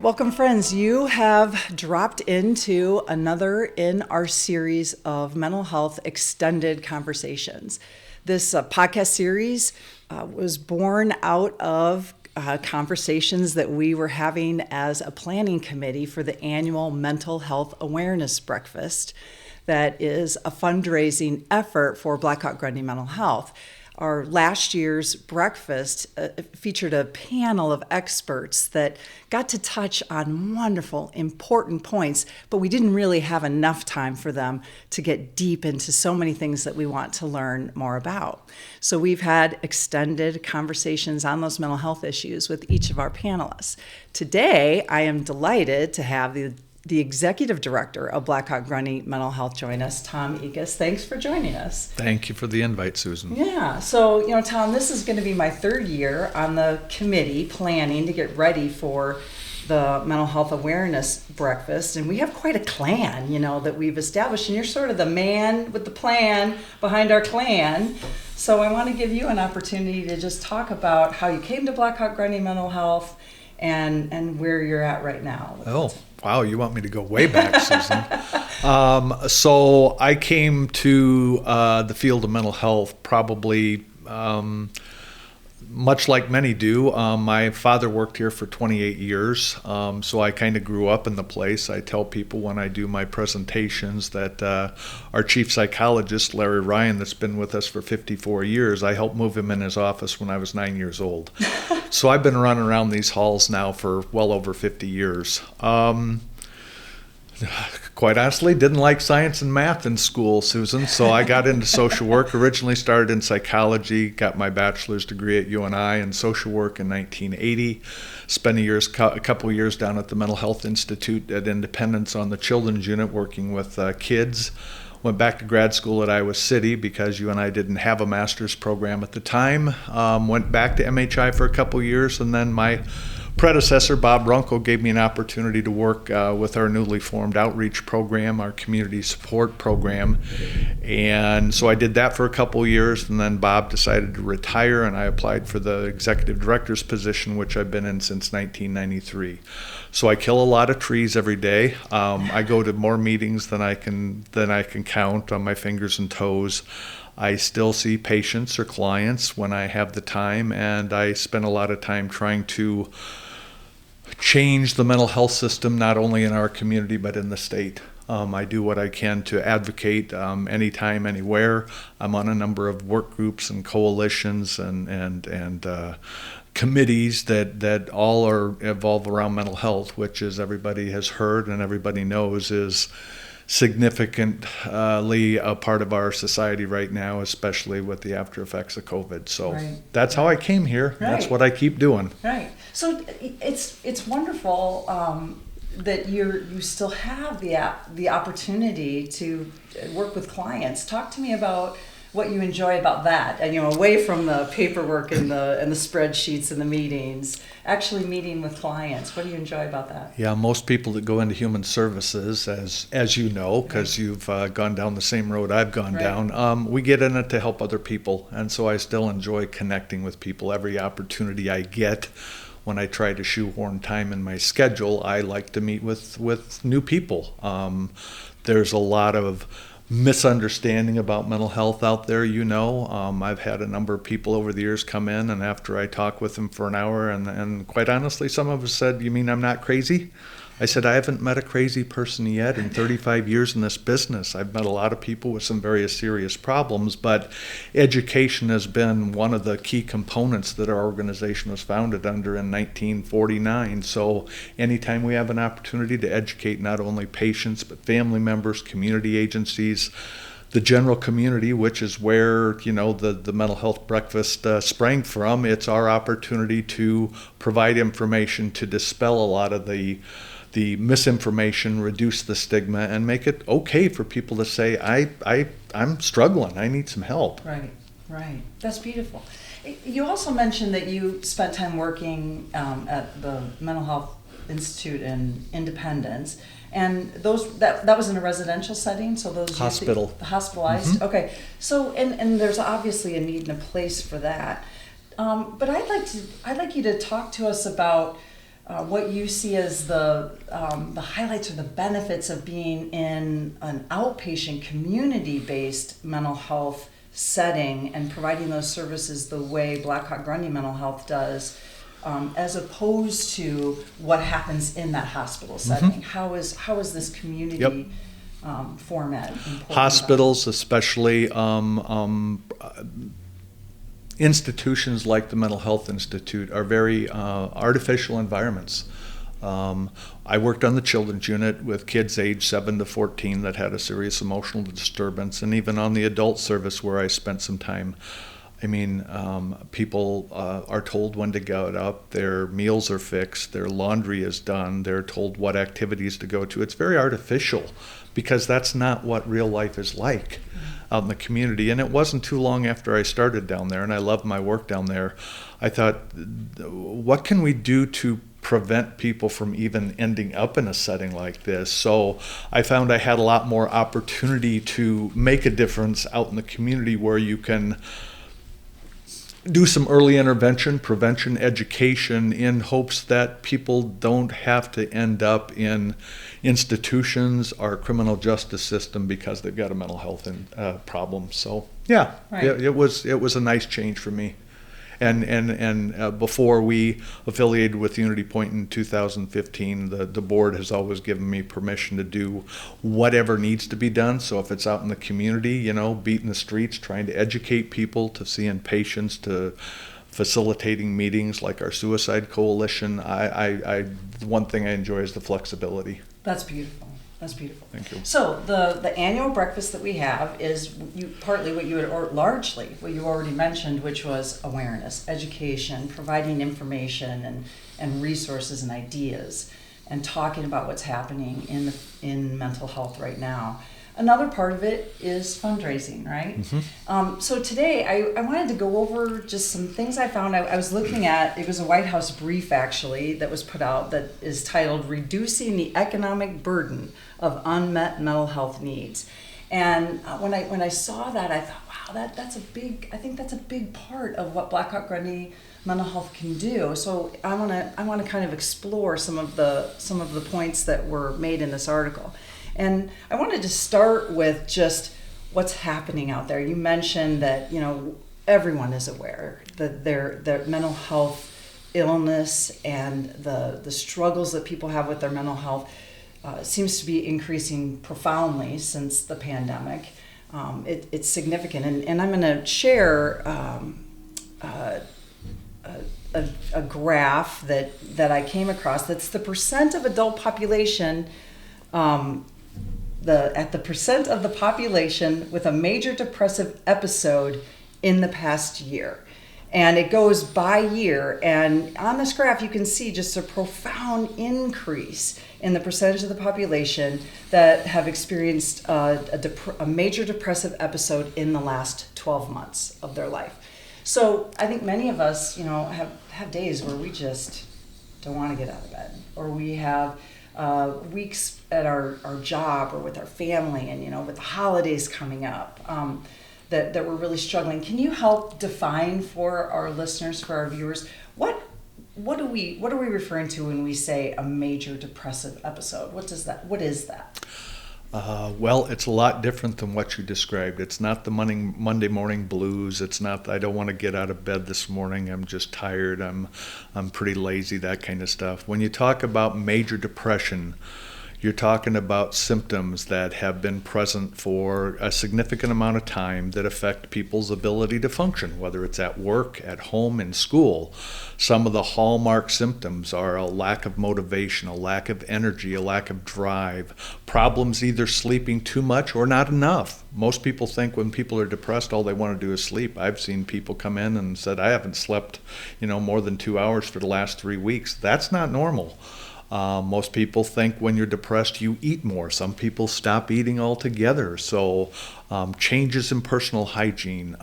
Welcome, friends. You have dropped into another in our series of mental health extended conversations. This podcast series was born out of conversations that we were having as a planning committee for the annual Mental Health Awareness Breakfast that is a fundraising effort for Hawk-Grundy Mental Health. Our last year's breakfast featured a panel of experts that got to touch on wonderful, important points, but we didn't really have enough time for them to get deep into so many things that we want to learn more about. So we've had extended conversations on those mental health issues with each of our panelists. Today, I am delighted to have the executive director of Hawk-Grundy Mental Health join us, Tom Eachus. Thanks for joining us. Thank you for the invite, Susan. Yeah, so, Tom, this is going to be my third year on the committee planning to get ready for the Mental Health Awareness Breakfast, and we have quite a clan, that we've established, and you're sort of the man with the plan behind our clan. So I want to give you an opportunity to just talk about how you came to Hawk-Grundy Mental Health and where you're at right now. Oh, wow, you want me to go way back, Susan. So I came to the field of mental health probably much like many do. My father worked here for 28 years, so I kind of grew up in the place. I tell people when I do my presentations that our chief psychologist, Larry Ryan, that's been with us for 54 years, I helped move him in his office when I was 9 years old. So I've been running around these halls now for well over 50 years. Quite honestly, didn't like science and math in school, Susan, so I got into social work. Originally started in psychology, got my bachelor's degree at UNI in social work in 1980. Spent a couple of years down at the Mental Health Institute at Independence on the children's unit working with kids. Went back to grad school at Iowa City because UNI didn't have a master's program at the time. Went back to MHI for a couple of years, and then my predecessor, Bob Runkle, gave me an opportunity to work with our newly formed outreach program, our community support program. And so I did that for a couple of years, and then Bob decided to retire, and I applied for the executive director's position, which I've been in since 1993. So I kill a lot of trees every day. I go to more meetings than I can count on my fingers and toes. I still see patients or clients when I have the time, and I spend a lot of time trying to change the mental health system, not only in our community, but in the state. I do what I can to advocate anytime, anywhere. I'm on a number of work groups and coalitions and committees that all evolve around mental health, which, as everybody has heard and everybody knows, is significantly a part of our society right now, especially with the after effects of COVID. So right. That's how I came here. Right. That's what I keep doing. Right. So it's wonderful that you still have the opportunity to work with clients. Talk to me about what you enjoy about that, and away from the paperwork and the spreadsheets and the meetings, actually meeting with clients. What do you enjoy about that? Yeah, most people that go into human services, as you know, because you've gone down the same road I've gone down, we get in it to help other people, and so I still enjoy connecting with people. Every opportunity I get, when I try to shoehorn time in my schedule, I like to meet with new people. There's a lot of misunderstanding about mental health out there, I've had a number of people over the years come in, and after I talk with them for an hour, and quite honestly, some of us said, "You mean I'm not crazy?" I said, "I haven't met a crazy person yet in 35 years in this business. I've met a lot of people with some very serious problems, but education has been one of the key components that our organization was founded under in 1949. So anytime we have an opportunity to educate not only patients, but family members, community agencies, the general community, which is where the mental health breakfast sprang from, it's our opportunity to provide information to dispel a lot of the misinformation, reduce the stigma, and make it okay for people to say, I'm struggling, I need some help." Right. That's beautiful. You also mentioned that you spent time working at the Mental Health Institute in Independence, and that was in a residential setting, so those hospitalized. Mm-hmm. Okay, so and there's obviously a need and a place for that, but I'd like you to talk to us about what you see as the highlights or the benefits of being in an outpatient community-based mental health setting and providing those services the way Black Hawk-Grundy Mental Health does, as opposed to what happens in that hospital setting. How is this community format important? Hospitals, especially institutions like the Mental Health Institute, are very artificial environments. I worked on the children's unit with kids aged 7 to 14 that had a serious emotional disturbance, and even on the adult service where I spent some time. I mean, people are told when to get up, their meals are fixed, their laundry is done, they're told what activities to go to. It's very artificial because that's not what real life is like out in the community. And it wasn't too long after I started down there, and I loved my work down there, I thought, what can we do to prevent people from even ending up in a setting like this? So I found I had a lot more opportunity to make a difference out in the community where you can do some early intervention, prevention, education in hopes that people don't have to end up in institutions or criminal justice system because they've got a mental health problem. So yeah, Right. it was a nice change for me. And before we affiliated with Unity Point in 2015, the board has always given me permission to do whatever needs to be done. So if it's out in the community, beating the streets, trying to educate people, to seeing patients, to facilitating meetings like our suicide coalition, one thing I enjoy is the flexibility. That's beautiful. That's beautiful. Thank you. So the annual breakfast that we have is partly what you had, or largely what you already mentioned, which was awareness, education, providing information and resources and ideas, and talking about what's happening in mental health right now. Another part of it is fundraising, right? Mm-hmm. So today I wanted to go over just some things I found. I was looking at, it was a White House brief actually that was put out that is titled "Reducing the Economic Burden of Unmet Mental Health Needs." And when I saw that, I thought, wow, that's a big part of what Black Hawk-Grundy Mental Health can do. So I want to kind of explore some of the points that were made in this article. And I wanted to start with just what's happening out there. You mentioned that, everyone is aware that their mental health illness and the struggles that people have with their mental health seems to be increasing profoundly since the pandemic. It's significant. And I'm going to share a graph that I came across. That's the percent of adult population the percent of the population with a major depressive episode in the past year. And it goes by year. And on this graph, you can see just a profound increase in the percentage of the population that have experienced a major depressive episode in the last 12 months of their life. So I think many of us, have days where we just don't want to get out of bed, or we have weeks at our job or with our family, and with the holidays coming up, that we're really struggling. Can you help define for our listeners, for our viewers, what are we referring to when we say a major depressive episode? What is that? Well, it's a lot different than what you described. It's not the Monday morning blues. It's not, I don't want to get out of bed this morning. I'm just tired. I'm pretty lazy, that kind of stuff. When you talk about major depression, you're talking about symptoms that have been present for a significant amount of time that affect people's ability to function, whether it's at work, at home, in school. Some of the hallmark symptoms are a lack of motivation, a lack of energy, a lack of drive, problems either sleeping too much or not enough. Most people think when people are depressed, all they want to do is sleep. I've seen people come in and said, I haven't slept, more than 2 hours for the last 3 weeks. That's not normal. Most people think when you're depressed, you eat more. Some people stop eating altogether. So changes in personal hygiene,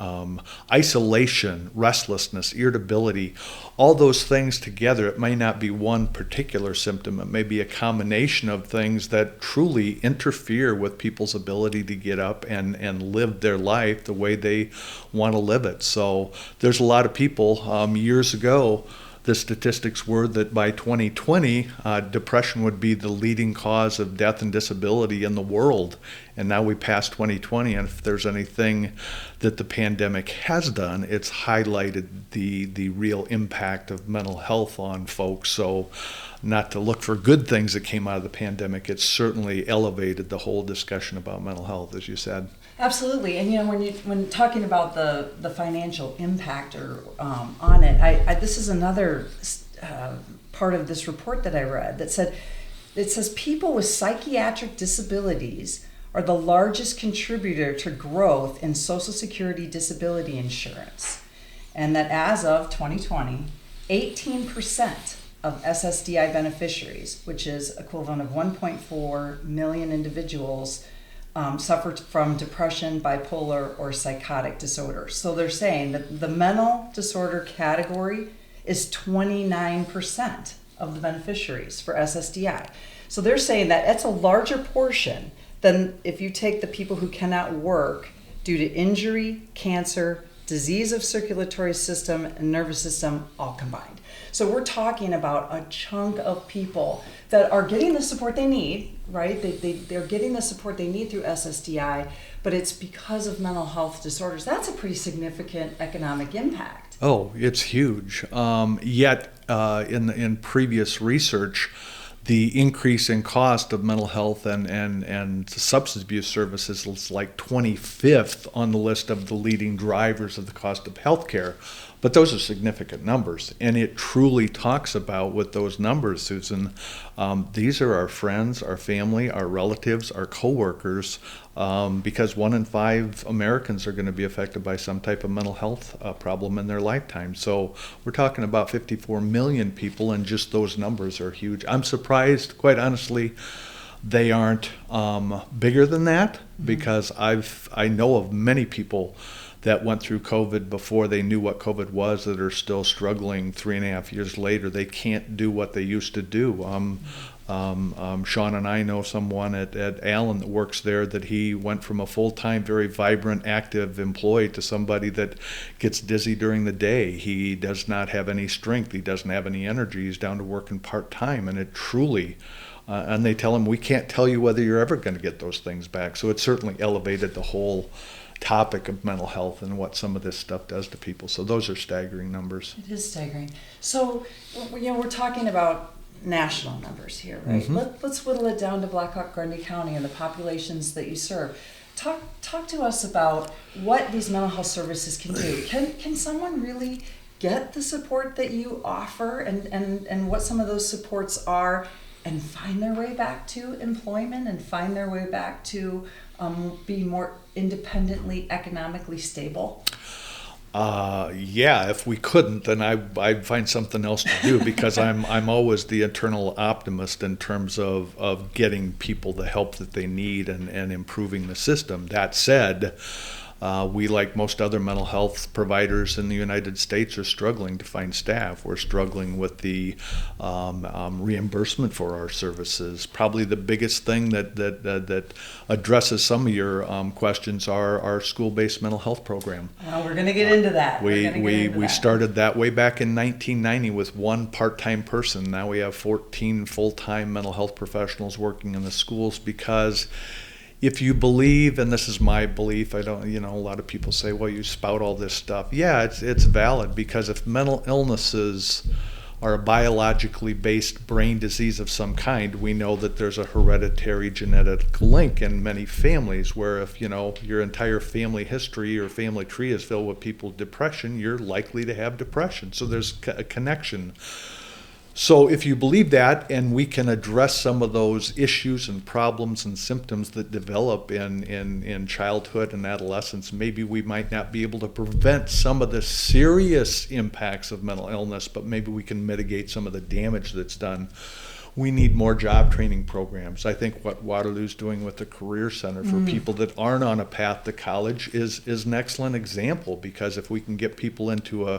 isolation, restlessness, irritability, all those things together. It may not be one particular symptom. It may be a combination of things that truly interfere with people's ability to get up and live their life the way they want to live it. So there's a lot of people years ago the statistics were that by 2020, depression would be the leading cause of death and disability in the world. And now we passed 2020, and if there's anything that the pandemic has done, it's highlighted the real impact of mental health on folks. So not to look for good things that came out of the pandemic, it certainly elevated the whole discussion about mental health, as you said. Absolutely, and when talking about the financial impact on it, this is another part of this report that I read that says people with psychiatric disabilities are the largest contributor to growth in Social Security disability insurance, and that as of 2020, 18% of SSDI beneficiaries, which is equivalent of 1.4 million individuals, suffered from depression, bipolar, or psychotic disorder. So they're saying that the mental disorder category is 29% of the beneficiaries for SSDI. So they're saying that that's a larger portion than if you take the people who cannot work due to injury, cancer, disease of circulatory system, and nervous system all combined. So we're talking about a chunk of people that are getting the support they need, right? They're getting the support they need through SSDI, but it's because of mental health disorders. That's a pretty significant economic impact. Oh, it's huge. Yet in previous research, the increase in cost of mental health and substance abuse services is like 25th on the list of the leading drivers of the cost of healthcare. But those are significant numbers, and it truly talks about, with those numbers, Susan, these are our friends, our family, our relatives, our coworkers, because 1 in 5 Americans are going to be affected by some type of mental health problem in their lifetime. So we're talking about 54 million people, and just those numbers are huge. I'm surprised, quite honestly, they aren't bigger than that, because I know of many people that went through COVID before they knew what COVID was that are still struggling 3.5 years later. They can't do what they used to do. Sean and I know someone at Allen that works there, that he went from a full-time, very vibrant, active employee to somebody that gets dizzy during the day. He does not have any strength. He doesn't have any energy. He's down to working part-time, and it truly... and they tell him, we can't tell you whether you're ever going to get those things back. So it certainly elevated the whole topic of mental health and what some of this stuff does to people. So those are staggering numbers. It is staggering. So, we're talking about national numbers here, right? Mm-hmm. Let's whittle it down to Hawk-Grundy County and the populations that you serve. Talk to us about what these mental health services can do. Can someone really get the support that you offer, and what some of those supports are, and find their way back to employment and find their way back to be more independently, economically stable? Yeah, if we couldn't, then I'd find something else to do, because I'm always the eternal optimist in terms of getting people the help that they need and improving the system. That said, we, like most other mental health providers in the United States, are struggling to find staff. We're struggling with the reimbursement for our services. Probably the biggest thing that addresses some of your questions are our school-based mental health program. We're going to get into that. We started that way back in 1990 with 1 part-time person. Now we have 14 full-time mental health professionals working in the schools, because if you believe, and this is my belief, a lot of people say, well, you spout all this stuff. Yeah, it's valid, because if mental illnesses are a biologically based brain disease of some kind, we know that there's a hereditary genetic link in many families, where if, your entire family history or family tree is filled with people with depression, you're likely to have depression. So there's a connection. So if you believe that, and we can address some of those issues and problems and symptoms that develop in childhood and adolescence, maybe we might not be able to prevent some of the serious impacts of mental illness, but maybe we can mitigate some of the damage that's done. We need more job training programs. I think what Waterloo's doing with the Career Center for people that aren't on a path to college is an excellent example, because if we can get people into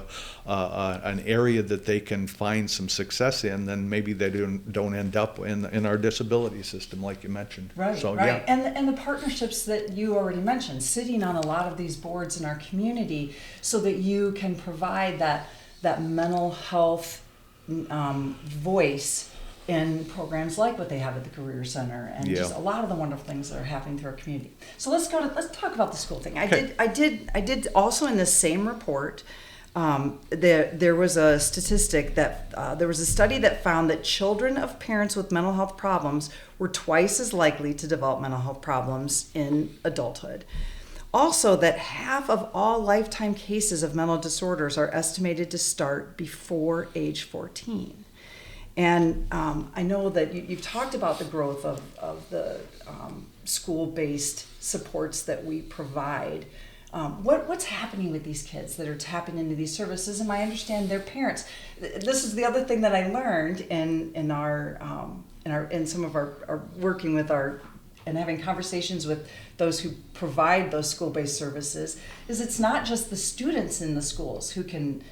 an area that they can find some success in, then maybe they don't end up in our disability system, like you mentioned. Right, so, right. Yeah. And the partnerships that you already mentioned, sitting on a lot of these boards in our community, so that you can provide that mental health voice in programs like what they have at the Career Center, and Yeah. just a lot of the wonderful things that are happening through our community. So let's talk about the school thing. I did also in this same report. There was a statistic that there was a study that found that children of parents with mental health problems were twice as likely to develop mental health problems in adulthood. Also, that half of all lifetime cases of mental disorders are estimated to start before age 14. And I know that you've talked about the growth of the school-based supports that we provide. What's happening with these kids that are tapping into these services? And I understand their parents. This is the other thing that I learned in some of our working with our and having conversations with those who provide those school-based services, is it's not just the students in the schools who can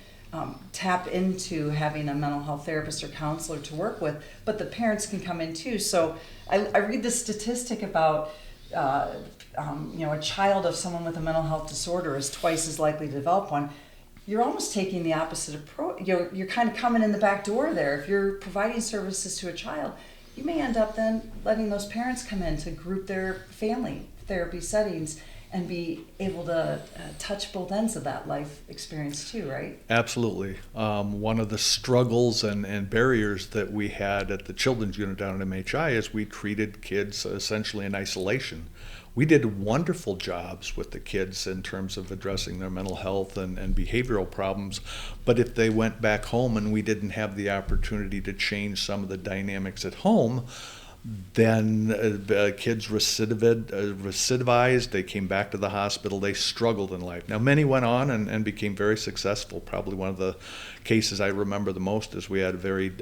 tap into having a mental health therapist or counselor to work with, but the parents can come in too. So I read the statistic about a child of someone with a mental health disorder is twice as likely to develop one. You're almost taking the opposite approach. You're kind of coming in the back door there. If you're providing services to a child, you may end up then letting those parents come in to group their family therapy settings and be able to touch both ends of that life experience too, right? Absolutely. One of the struggles and barriers that we had at the children's unit down at MHI is we treated kids essentially in isolation. We did wonderful jobs with the kids in terms of addressing their mental health and behavioral problems, but if they went back home and we didn't have the opportunity to change some of the dynamics at home, then kids recidivized, they came back to the hospital, they struggled in life. Now, many went on and became very successful. Probably one of the cases I remember the most is we had a very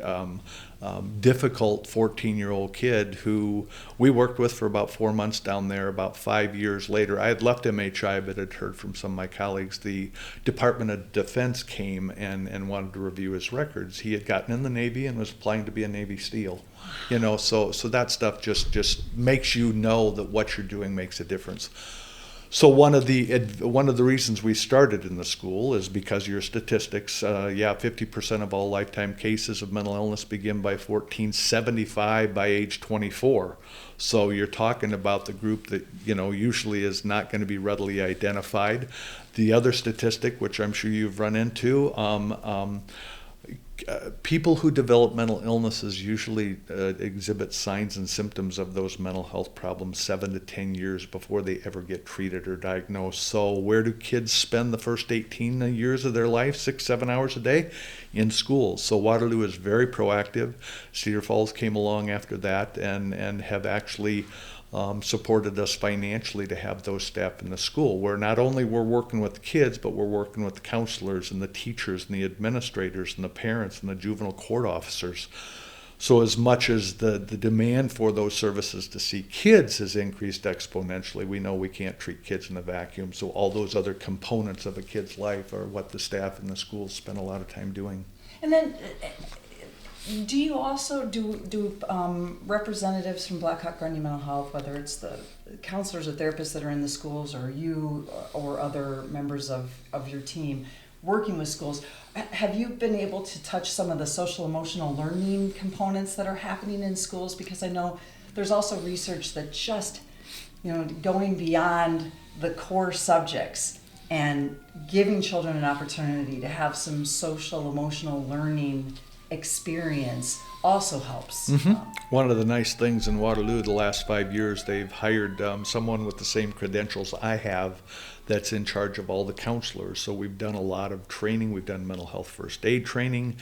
difficult 14-year-old kid who we worked with for about 4 months down there. About 5 years later, I had left MHI, but had heard from some of my colleagues, the Department of Defense came and wanted to review his records. He had gotten in the Navy and was applying to be a Navy SEAL. So that stuff just makes you know that what you're doing makes a difference. So one of the reasons we started in the school is because your statistics, 50% of all lifetime cases of mental illness begin by 14, 75 by age 24. So you're talking about the group that usually is not going to be readily identified. The other statistic, which I'm sure you've run into, people who develop mental illnesses usually exhibit signs and symptoms of those mental health problems 7 to 10 years before they ever get treated or diagnosed. So where do kids spend the first 18 years of their life? 6-7 hours a day? In schools. So Waterloo is very proactive. Cedar Falls came along after that and have actually supported us financially to have those staff in the school, where not only we're working with the kids, but we're working with the counselors and the teachers and the administrators and the parents and the juvenile court officers. So as much as the demand for those services to see kids has increased exponentially, we know we can't treat kids in a vacuum. So all those other components of a kid's life are what the staff in the schools spend a lot of time doing. And then do you also do representatives from Black Hawk-Grundy Mental Health, whether it's the counselors or therapists that are in the schools, or you or other members of your team working with schools, have you been able to touch some of the social emotional learning components that are happening in schools? Because I know there's also research that just going beyond the core subjects and giving children an opportunity to have some social emotional learning experience also helps. Mm-hmm. One of the nice things in Waterloo the last 5 years, they've hired someone with the same credentials I have that's in charge of all the counselors. So we've done a lot of training. We've done mental health first aid training.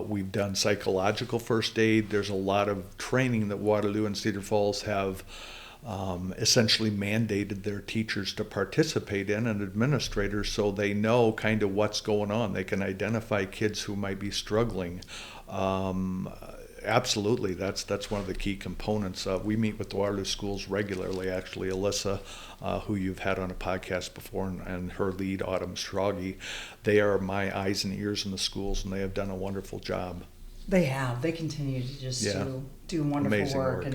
We've done psychological first aid. There's a lot of training that Waterloo and Cedar Falls have essentially mandated their teachers to participate in, and administrators, so they know kind of what's going on. They can identify kids who might be struggling. Absolutely, that's one of the key components. We meet with the Waterloo schools regularly. Actually, Alyssa, who you've had on a podcast before, and her lead, Autumn Stragi, they are my eyes and ears in the schools, and they have done a wonderful job. They have. They continue to just do wonderful Amazing work.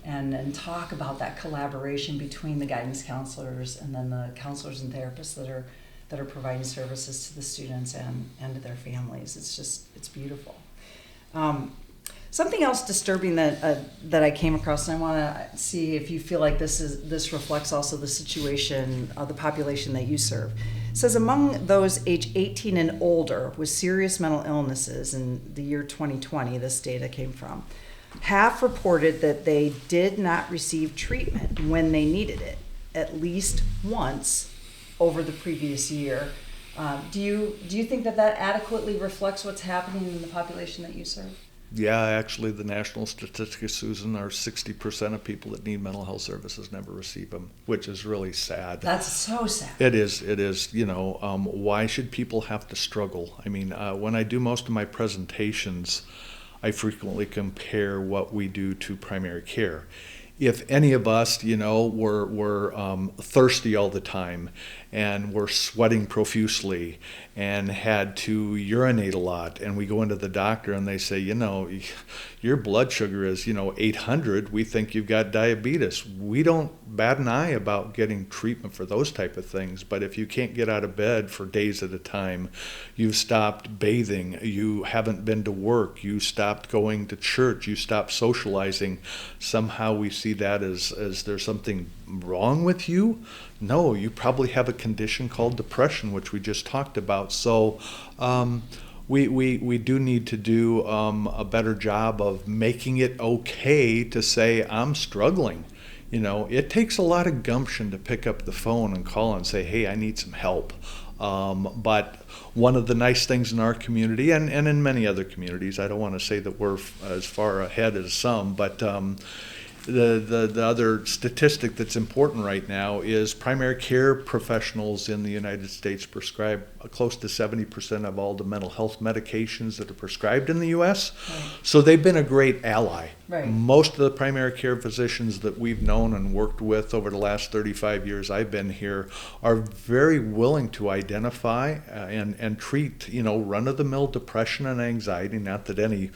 And talk about that collaboration between the guidance counselors and then the counselors and therapists that are providing services to the students and to their families. It's beautiful. Something else disturbing that I came across, and I want to see if you feel like this reflects also the situation of the population that you serve. It says among those age 18 and older with serious mental illnesses in the year 2020, this data came from, half reported that they did not receive treatment when they needed it, at least once over the previous year. Do you think that adequately reflects what's happening in the population that you serve? Yeah, actually, the national statistics, Susan, are 60% of people that need mental health services never receive them, which is really sad. That's so sad. It is. Why should people have to struggle? I mean, when I do most of my presentations, I frequently compare what we do to primary care. If any of us, were thirsty all the time and were sweating profusely and had to urinate a lot, and we go into the doctor and they say, your blood sugar is, 800, we think you've got diabetes. We don't bat an eye about getting treatment for those type of things, but if you can't get out of bed for days at a time, you've stopped bathing, you haven't been to work, you stopped going to church, you stopped socializing, somehow we see that as there's something wrong with you. No, you probably have a condition called depression, which we just talked about. So we do need to do a better job of making it okay to say, I'm struggling. It takes a lot of gumption to pick up the phone and call and say, hey, I need some help. But one of the nice things in our community, and in many other communities, I don't want to say that we're as far ahead as some, but the other statistic that's important right now is primary care professionals in the United States prescribe close to 70% of all the mental health medications that are prescribed in the U.S. Right. So they've been a great ally. Right. Most of the primary care physicians that we've known and worked with over the last 35 years I've been here are very willing to identify and treat, run-of-the-mill depression and anxiety. Not that any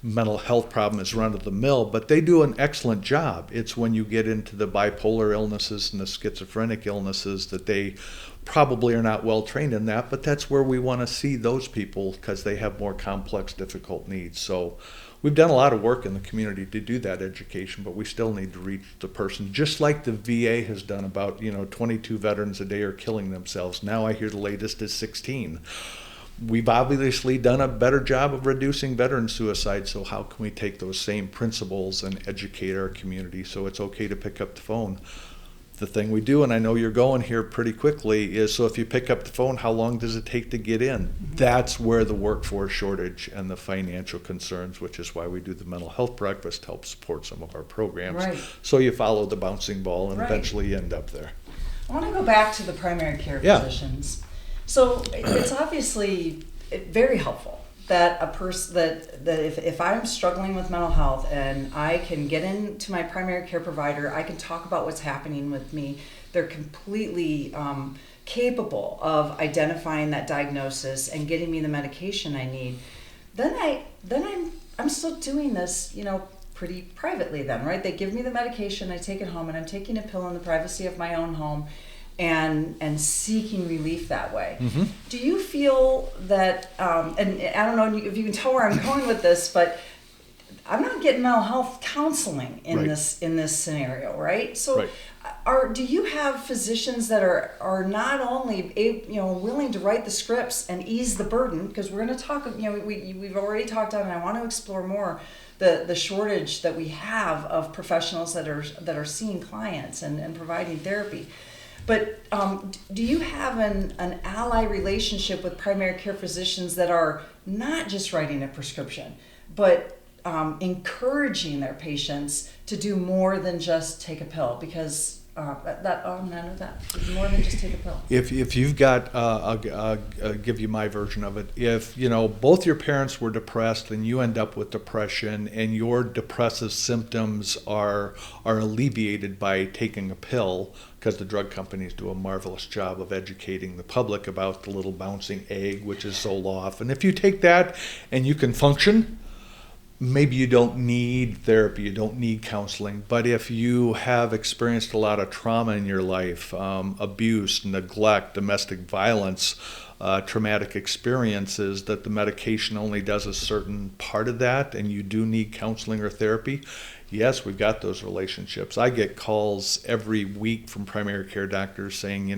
mental health problem is run-of-the-mill, but they do an excellent job. It's when you get into the bipolar illnesses and the schizophrenic illnesses that they probably are not well trained in that, but that's where we want to see those people because they have more complex, difficult needs. So we've done a lot of work in the community to do that education, but we still need to reach the person, just like the VA has done. About 22 veterans a day are killing themselves. Now I hear the latest is 16. We've obviously done a better job of reducing veteran suicide, so how can we take those same principles and educate our community so it's okay to pick up the phone? The thing we do, and I know you're going here pretty quickly, is so if you pick up the phone, how long does it take to get in? Mm-hmm. That's where the workforce shortage and the financial concerns, which is why we do the mental health breakfast, help support some of our programs. Right. So you follow the bouncing ball and eventually you end up there. I want to go back to the primary care physicians. So it's obviously very helpful that a person that if I'm struggling with mental health and I can get into my primary care provider, I can talk about what's happening with me. They're completely capable of identifying that diagnosis and getting me the medication I need. Then I'm still doing this, pretty privately then, right? They give me the medication, I take it home, and I'm taking a pill in the privacy of my own home. And seeking relief that way. Mm-hmm. Do you feel that, and I don't know if you can tell where I'm going with this, but I'm not getting mental health counseling in this scenario, right? So, do you have physicians that are not only willing to write the scripts and ease the burden? Because we're going to talk, we've already talked about, and I want to explore more the shortage that we have of professionals that are seeing clients and providing therapy. But do you have an ally relationship with primary care physicians that are not just writing a prescription, but encouraging their patients to do more than just take a pill? Because none of that. More than just take a pill. If you've got, I'll give you my version of it. If both your parents were depressed and you end up with depression and your depressive symptoms are alleviated by taking a pill, because the drug companies do a marvelous job of educating the public about the little bouncing egg, which is sold off. And if you take that and you can function, maybe you don't need therapy, you don't need counseling. But if you have experienced a lot of trauma in your life, abuse, neglect, domestic violence, traumatic experiences, that the medication only does a certain part of that and you do need counseling or therapy. Yes, we've got those relationships. I get calls every week from primary care doctors saying,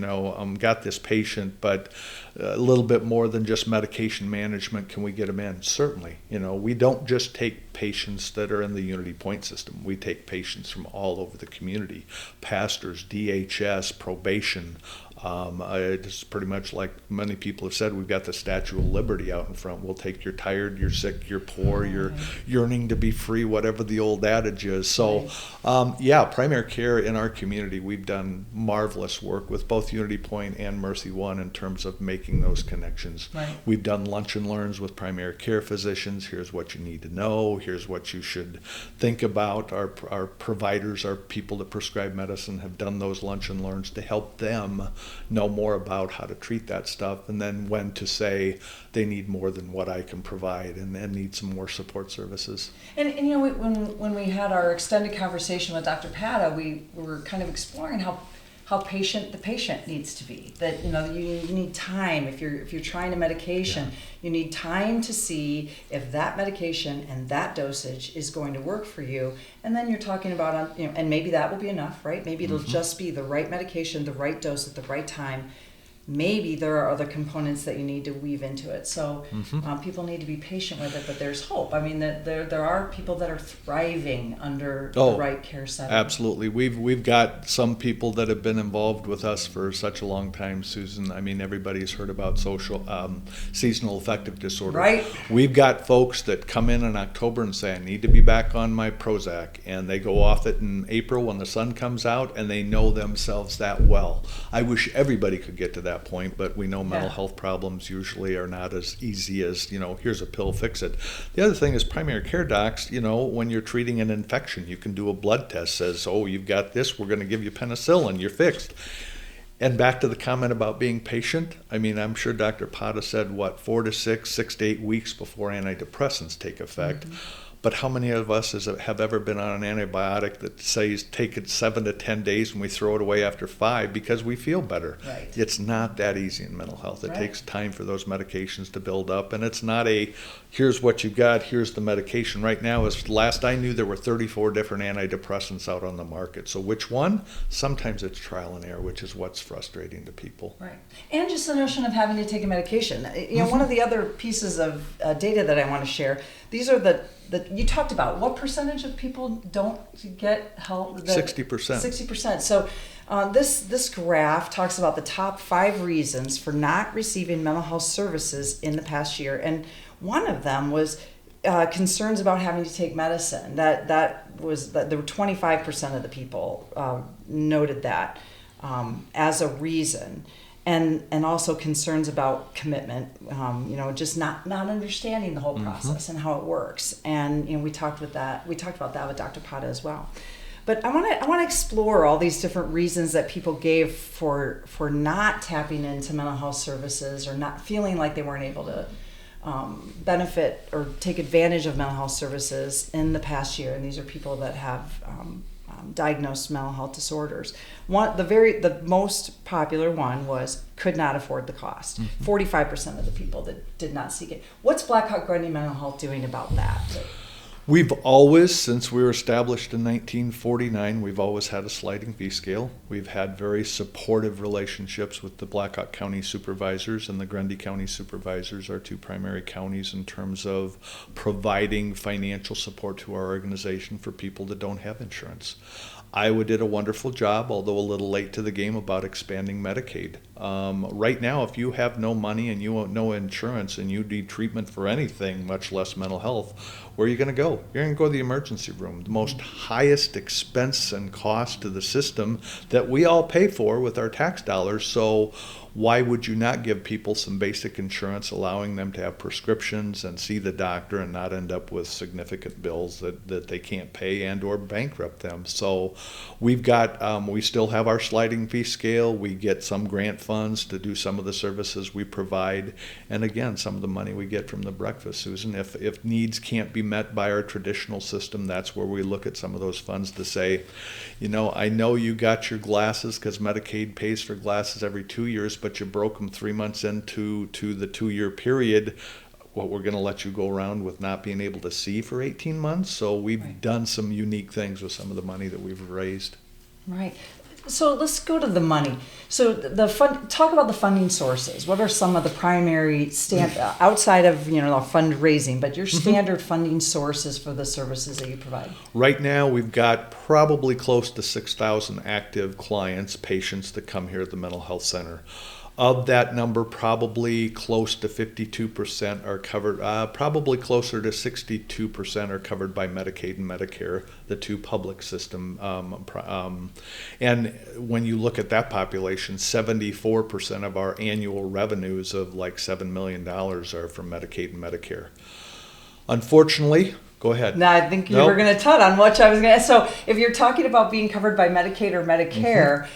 got this patient, but a little bit more than just medication management. Can we get them in? Certainly. We don't just take patients that are in the Unity Point system. We take patients from all over the community, pastors, DHS, probation. It's pretty much like many people have said, we've got the Statue of Liberty out in front. We'll take you're tired, you're sick, you're poor, you're yearning to be free, whatever the old adage is. So, primary care in our community, we've done marvelous work with both Unity Point and Mercy One in terms of making those connections. Right. We've done lunch and learns with primary care physicians. Here's what you need to know. Here's what you should think about. Our providers, our people that prescribe medicine have done those lunch and learns to help them know more about how to treat that stuff, and then when to say they need more than what I can provide and need some more support services. And when we had our extended conversation with Dr. Pata, we were kind of exploring how patient the patient needs to be. That you need time if you're trying a medication. Yeah. You need time to see if that medication and that dosage is going to work for you. And then you're talking about and maybe that will be enough, right? Maybe it'll just be the right medication, the right dose at the right time. Maybe there are other components that you need to weave into it. So people need to be patient with it, but there's hope. I mean, that there are people that are thriving under the right care setting. Absolutely. We've got some people that have been involved with us for such a long time, Susan. I mean, everybody's heard about seasonal affective disorder. Right. We've got folks that come in October and say, I need to be back on my Prozac, and they go off it in April when the sun comes out, and they know themselves that well. I wish everybody could get to that point, but we know mental health problems usually are not as easy as, here's a pill, fix it. The other thing is primary care docs, when you're treating an infection, you can do a blood test, says, oh, you've got this, we're going to give you penicillin, you're fixed. And back to the comment about being patient, I mean, I'm sure Dr. Pata said, 4 to 6 to 8 weeks before antidepressants take effect. But how many of us have ever been on an antibiotic that says take it 7 to 10 days and we throw it away after 5 because we feel better? Right. It's not that easy in mental health. It takes time for those medications to build up, and it's not here's what you got, here's the medication. Right now, as last I knew, there were 34 different antidepressants out on the market. So which one? Sometimes it's trial and error, which is what's frustrating to people. Right. And just the notion of having to take a medication. One of the other pieces of data that I want to share, these are that you talked about. What percentage of people don't get help? 60%. 60%. So this graph talks about the top 5 reasons for not receiving mental health services in the past year. And one of them was concerns about having to take medicine. That there were 25% of the people noted that as a reason. And also concerns about commitment, just not understanding the whole process and how it works. And we talked about that with Dr. Pata as well. But I want to explore all these different reasons that people gave for not tapping into mental health services or not feeling like they weren't able to benefit or take advantage of mental health services in the past year. And these are people that have diagnosed mental health disorders. The most popular one was could not afford the cost. 45% of the people that did not seek it. What's Black Hawk-Grundy Mental Health doing about that? We've always, since we were established in 1949, we've always had a sliding fee scale. We've had very supportive relationships with the Blackhawk County supervisors and the Grundy County supervisors, our 2 primary counties, in terms of providing financial support to our organization for people that don't have insurance. Iowa did a wonderful job, although a little late to the game, about expanding Medicaid. Right now, if you have no money and you have no insurance and you need treatment for anything, much less mental health, where are you going to go? You're going to go to the emergency room, the most highest expense and cost to the system that we all pay for with our tax dollars. So why would you not give people some basic insurance, allowing them to have prescriptions and see the doctor and not end up with significant bills that they can't pay and or bankrupt them? So we've got, we still have our sliding fee scale. We get some grant funding funds to do some of the services we provide. And again, some of the money we get from the breakfast, Susan. If needs can't be met by our traditional system, that's where we look at some of those funds to say, I know you got your glasses because Medicaid pays for glasses every 2 years, but you broke them 3 months into the 2-year period. What we're going to let you go around with not being able to see for 18 months. So we've done some unique things with some of the money that we've raised. Right. So let's go to the money. So talk about the funding sources. What are some of the primary outside of fundraising, but your standard funding sources for the services that you provide? Right now, we've got probably close to 6,000 active clients, patients that come here at the mental health center. Of that number, probably close to 52% are covered, probably closer to 62% are covered by Medicaid and Medicare, the two public system. And when you look at that population, 74% of our annual revenues of like $7 million are from Medicaid and Medicare. Unfortunately, go ahead. No, I think you were going to touch on what I was going to. So if you're talking about being covered by Medicaid or Medicare,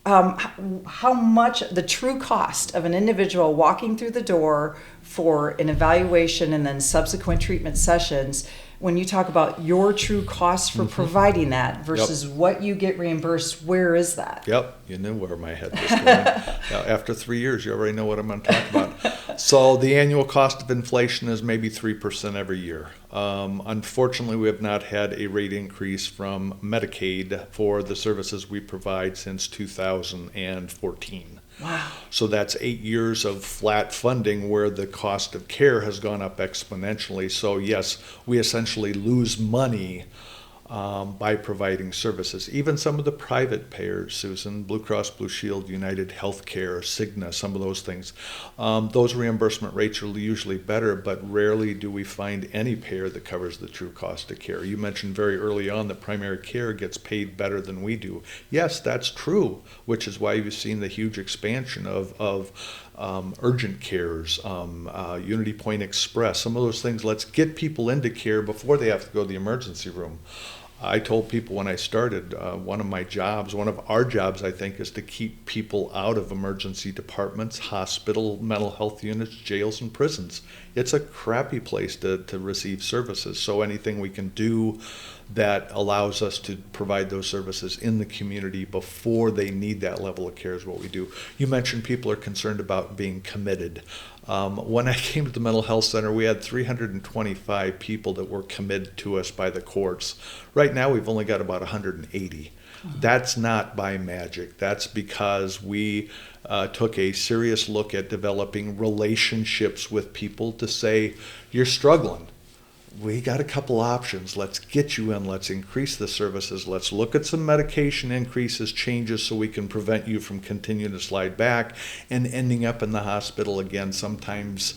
how much the true cost of an individual walking through the door for an evaluation and then subsequent treatment sessions, when you talk about your true cost for providing that versus what you get reimbursed, where is that? Yep, you knew where my head was going. After 3 years, you already know what I'm going to talk about. So the annual cost of inflation is maybe 3% every year. Unfortunately, we have not had a rate increase from Medicaid for the services we provide since 2014. Wow. So that's 8 years of flat funding where the cost of care has gone up exponentially. So yes, we essentially lose money by providing services. Even some of the private payers, Susan, Blue Cross Blue Shield, United Healthcare, Cigna, some of those things, those reimbursement rates are usually better, but rarely do we find any payer that covers the true cost of care. You mentioned very early on that primary care gets paid better than we do. Yes, that's true, which is why you've seen the huge expansion of urgent cares, Unity Point Express, some of those things. Let's get people into care before they have to go to the emergency room. I told people when I started, one of our jobs, I think, is to keep people out of emergency departments, hospital, mental health units, jails, and prisons. It's a crappy place to receive services. So anything we can do that allows us to provide those services in the community before they need that level of care is what we do. You mentioned people are concerned about being committed. When I came to the mental health center, we had 325 people that were committed to us by the courts. Right now, we've only got about 180. That's not by magic. That's because we took a serious look at developing relationships with people to say, you're struggling. We got a couple options. Let's get you in. Let's increase the services. Let's look at some medication increases, changes, so we can prevent you from continuing to slide back and ending up in the hospital again, sometimes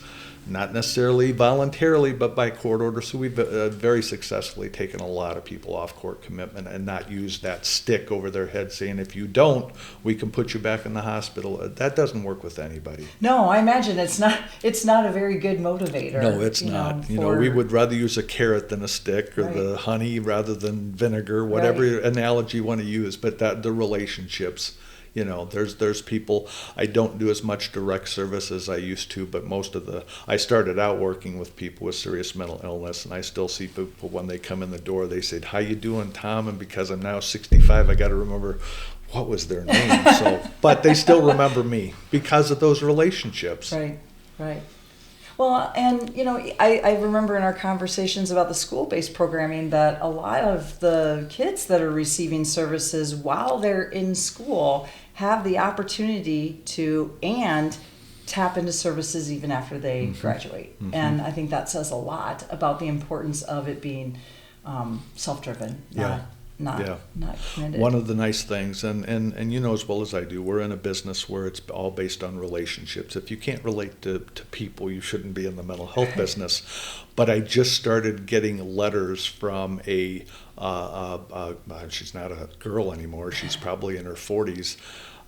not necessarily voluntarily, but by court order. So we've very successfully taken a lot of people off court commitment and not used that stick over their head saying, if you don't, we can put you back in the hospital. That doesn't work with anybody. No, I imagine it's not a very good motivator. No, it's not. We would rather use a carrot than a stick, or the honey rather than vinegar, whatever analogy you want to use, but the relationships. There's people. I don't do as much direct service as I used to, but I started out working with people with serious mental illness, and I still see people when they come in the door, they say, how you doing, Tom? And because I'm now 65, I got to remember what was their name. But they still remember me because of those relationships. Right. Well, and I remember in our conversations about the school-based programming that a lot of the kids that are receiving services while they're in school have the opportunity to tap into services even after they graduate. And I think that says a lot about the importance of it being self-driven, not committed. One of the nice things, and you know as well as I do, we're in a business where it's all based on relationships. If you can't relate to people, you shouldn't be in the mental health business. But I just started getting letters from she's not a girl anymore, she's probably in her 40s,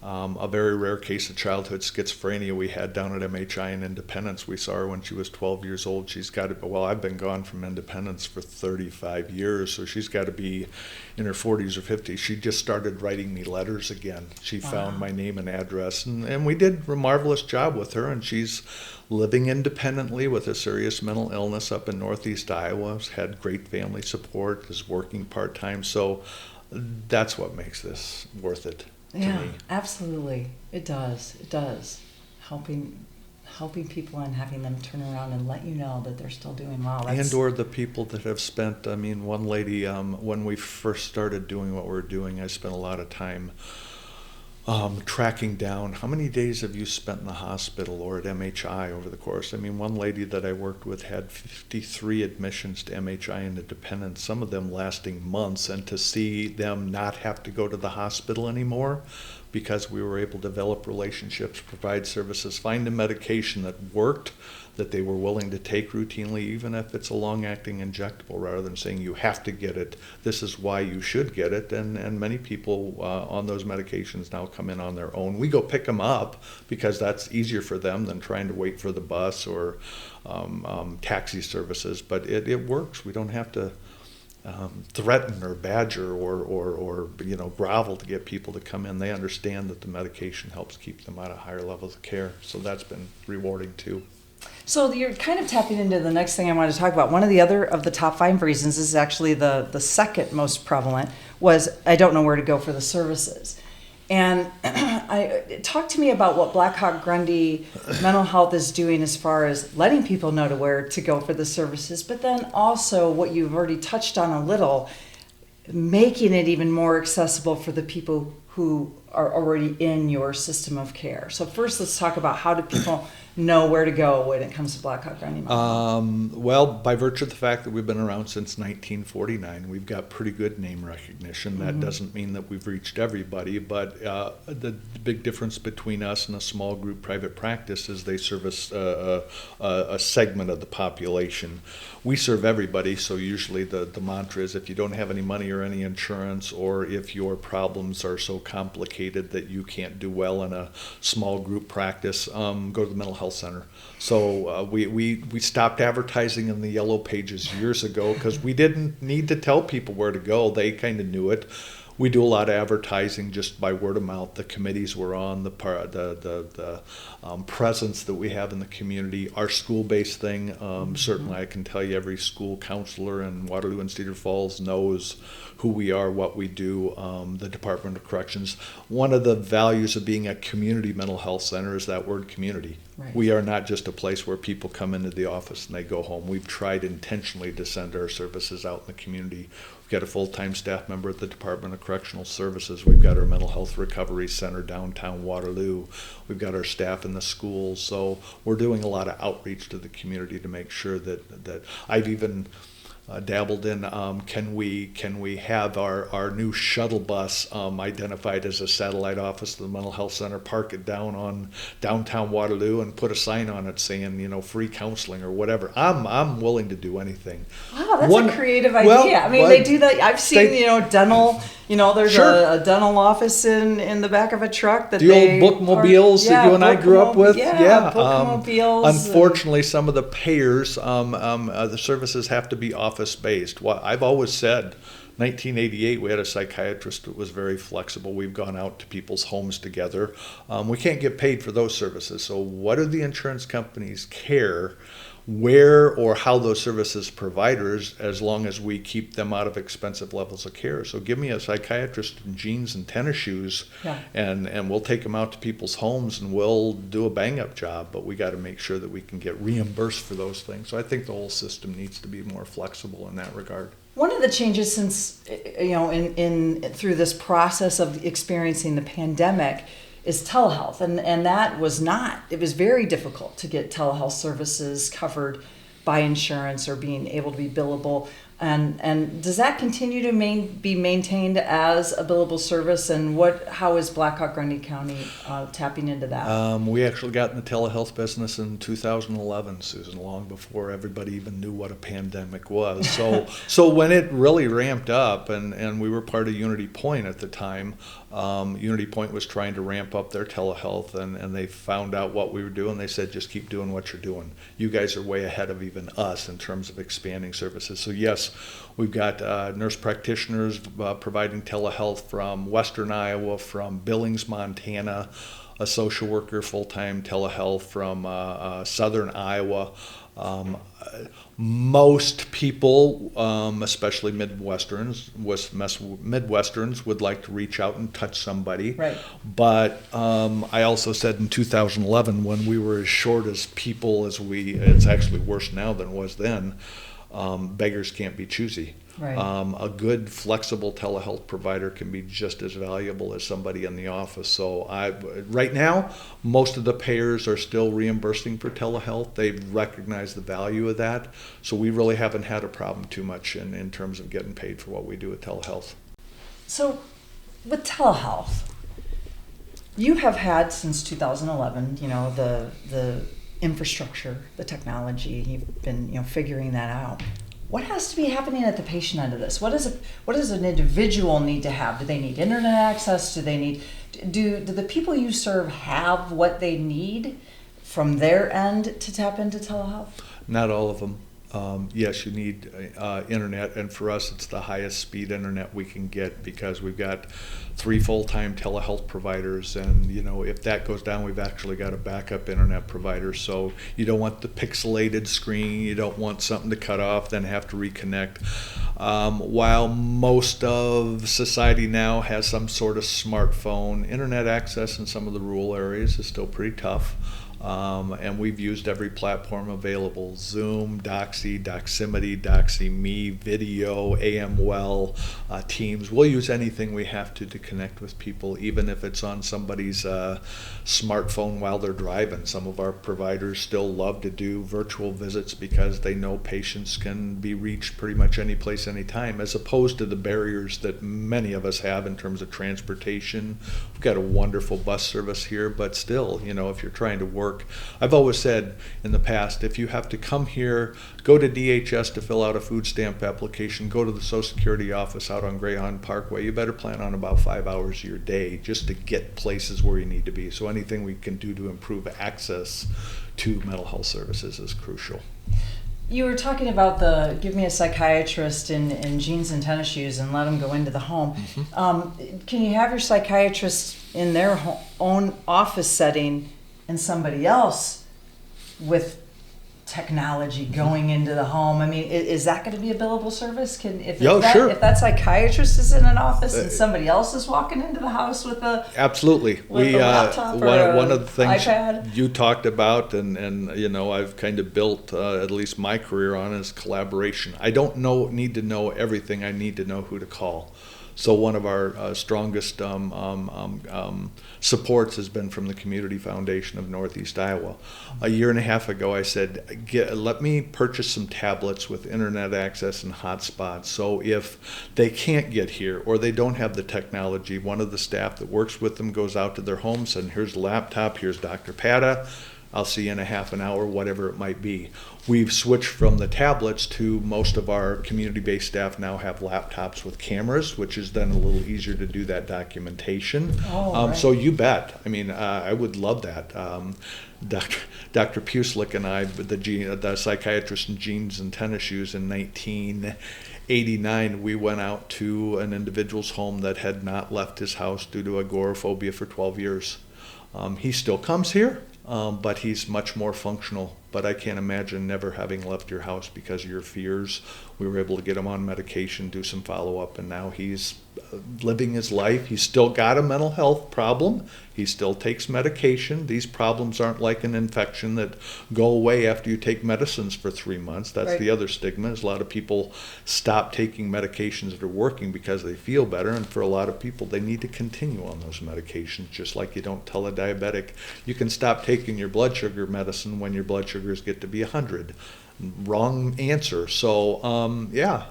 A very rare case of childhood schizophrenia we had down at MHI in Independence. We saw her when she was 12 years old. She's got to, well, I've been gone from Independence for 35 years, so she's got to be in her 40s or 50s. She just started writing me letters again. She found my name and address, and we did a marvelous job with her, and she's living independently with a serious mental illness up in Northeast Iowa, had great family support, is working part-time, so that's what makes this worth it. Yeah, absolutely. It does. It does. Helping people and having them turn around and let you know that they're still doing well. And or the people that have spent, I mean, one lady, when we first started doing what we're doing, I spent a lot of time tracking down how many days have you spent in the hospital or at MHI over the course. I mean, one lady that I worked with had 53 admissions to MHI in Independence, some of them lasting months, and to see them not have to go to the hospital anymore because we were able to develop relationships, provide services, find a medication that worked, that they were willing to take routinely, even if it's a long-acting injectable, rather than saying you have to get it, this is why you should get it. And many people on those medications now come in on their own. We go pick them up because that's easier for them than trying to wait for the bus or taxi services, but it works. We don't have to threaten or badger or grovel to get people to come in. They understand that the medication helps keep them at a higher levels of care, so that's been rewarding too. So you're kind of tapping into the next thing I want to talk about. One of the other of the top 5 reasons is actually the second most prevalent was I don't know where to go for the services. And talk to me about what Black Hawk-Grundy Mental Health is doing as far as letting people know to where to go for the services, but then also what you've already touched on a little, making it even more accessible for the people who are already in your system of care. So first, let's talk about how do people know where to go when it comes to Black Hawk-Grundy Mental Health? Well, by virtue of the fact that we've been around since 1949, we've got pretty good name recognition. That doesn't mean that we've reached everybody, but the big difference between us and a small group private practice is they service a segment of the population. We serve everybody, so usually the mantra is if you don't have any money or any insurance, or if your problems are so complicated that you can't do well in a small group practice, go to the mental health center. So we stopped advertising in the yellow pages years ago because we didn't need to tell people where to go. They kind of knew it. We do a lot of advertising just by word of mouth. The committees we're on, the presence that we have in the community, our school-based thing. Certainly, I can tell you every school counselor in Waterloo and Cedar Falls knows who we are, what we do. The Department of Corrections. One of the values of being a community mental health center is that word community. Right. We are not just a place where people come into the office and they go home. We've tried intentionally to send our services out in the community. We've got a full-time staff member at the Department of Correctional Services. We've got our Mental Health Recovery Center downtown Waterloo. We've got our staff in the schools. So we're doing a lot of outreach to the community to make sure that I've even dabbled in, can we have our new shuttle bus identified as a satellite office of the mental health center, park it down on downtown Waterloo and put a sign on it saying, free counseling or whatever. I'm willing to do anything. Wow, that's a creative idea. Well, I mean, they do that. I've seen, dental, there's a dental office in the back of a truck that the old bookmobiles that you and I grew up with. Yeah, bookmobiles. Unfortunately, some of the payers, the services have to be office-based. I've always said, 1988, we had a psychiatrist that was very flexible. We've gone out to people's homes together. We can't get paid for those services. So what do the insurance companies care where or how those services providers, as long as we keep them out of expensive levels of care? So give me a psychiatrist in jeans and tennis shoes, and we'll take them out to people's homes and we'll do a bang-up job, but we got to make sure that we can get reimbursed for those things. So I think the whole system needs to be more flexible in that regard. One of the changes since, in through this process of experiencing the pandemic is telehealth. And that was it was very difficult to get telehealth services covered by insurance or being able to be billable. And does that continue to be maintained as a billable service? And how is Black Hawk-Grundy County tapping into that? We actually got in the telehealth business in 2011, Susan, long before everybody even knew what a pandemic was. So when it really ramped up, and we were part of Unity Point at the time, Unity Point was trying to ramp up their telehealth, and they found out what we were doing. They said, just keep doing what you're doing. You guys are way ahead of even us in terms of expanding services. So yes, we've got nurse practitioners providing telehealth from Western Iowa, from Billings, Montana, a social worker full-time telehealth from Southern Iowa. Most people, especially Midwesterns, would like to reach out and touch somebody. Right. But I also said in 2011, when we were as short as people as it's actually worse now than it was then, beggars can't be choosy. Right. A good flexible telehealth provider can be just as valuable as somebody in the office. So right now, most of the payers are still reimbursing for telehealth. They've recognized the value of that. So we really haven't had a problem too much in terms of getting paid for what we do with telehealth. So with telehealth, you have had since 2011, the infrastructure, the technology, you've been, figuring that out. What has to be happening at the patient end of this? What does an individual need to have? Do they need internet access? Do the people you serve have what they need from their end to tap into telehealth? Not all of them. Yes, you need internet, and for us, it's the highest speed internet we can get because we've got 3 full-time telehealth providers, and if that goes down, we've actually got a backup internet provider. So you don't want the pixelated screen, you don't want something to cut off, then have to reconnect. While most of society now has some sort of smartphone, internet access in some of the rural areas is still pretty tough. And we've used every platform available: Zoom, Doxy, Doximity, DoxyMe, Video, AMWell, Teams. We'll use anything we have to connect with people, even if it's on somebody's smartphone while they're driving. Some of our providers still love to do virtual visits because they know patients can be reached pretty much any place, anytime, as opposed to the barriers that many of us have in terms of transportation. We've got a wonderful bus service here, but still, if you're trying to work, I've always said in the past, if you have to come here, go to DHS to fill out a food stamp application, go to the Social Security office out on Greyhound Parkway, you better plan on about 5 hours of your day just to get places where you need to be. So anything we can do to improve access to mental health services is crucial. You were talking about give me a psychiatrist in jeans and tennis shoes and let them go into the home. Mm-hmm. Can you have your psychiatrist in their own office setting and somebody else with technology going into the home? I mean, is that going to be a billable service? Sure. If that psychiatrist is in an office and somebody else is walking into the house with a absolutely, with a laptop or one of the things iPad? You talked about, and I've kind of built at least my career on, is collaboration. I don't need to know everything. I need to know who to call. So one of our strongest supports has been from the Community Foundation of Northeast Iowa. A year and a half ago, I said, let me purchase some tablets with internet access and hotspots. So if they can't get here or they don't have the technology, one of the staff that works with them goes out to their homes and here's the laptop, here's Dr. Pata. I'll see you in a half an hour, whatever it might be. We've switched from the tablets to most of our community-based staff now have laptops with cameras, which is then a little easier to do that documentation. Right. So you bet. I mean, I would love that. Dr. Puslik and I, the psychiatrist in jeans and tennis shoes in 1989, we went out to an individual's home that had not left his house due to agoraphobia for 12 years. He still comes here. But he's much more functional. But I can't imagine never having left your house because of your fears. We were able to get him on medication, do some follow-up, and now he's living his life. He's still got a mental health problem. He still takes medication. These problems aren't like an infection that go away after you take medicines for 3 months. That's right. The other stigma is a lot of people stop taking medications that are working because they feel better, and for a lot of people, they need to continue on those medications, just like you don't tell a diabetic, you can stop taking your blood sugar medicine when your blood sugars get to be 100. Wrong answer. So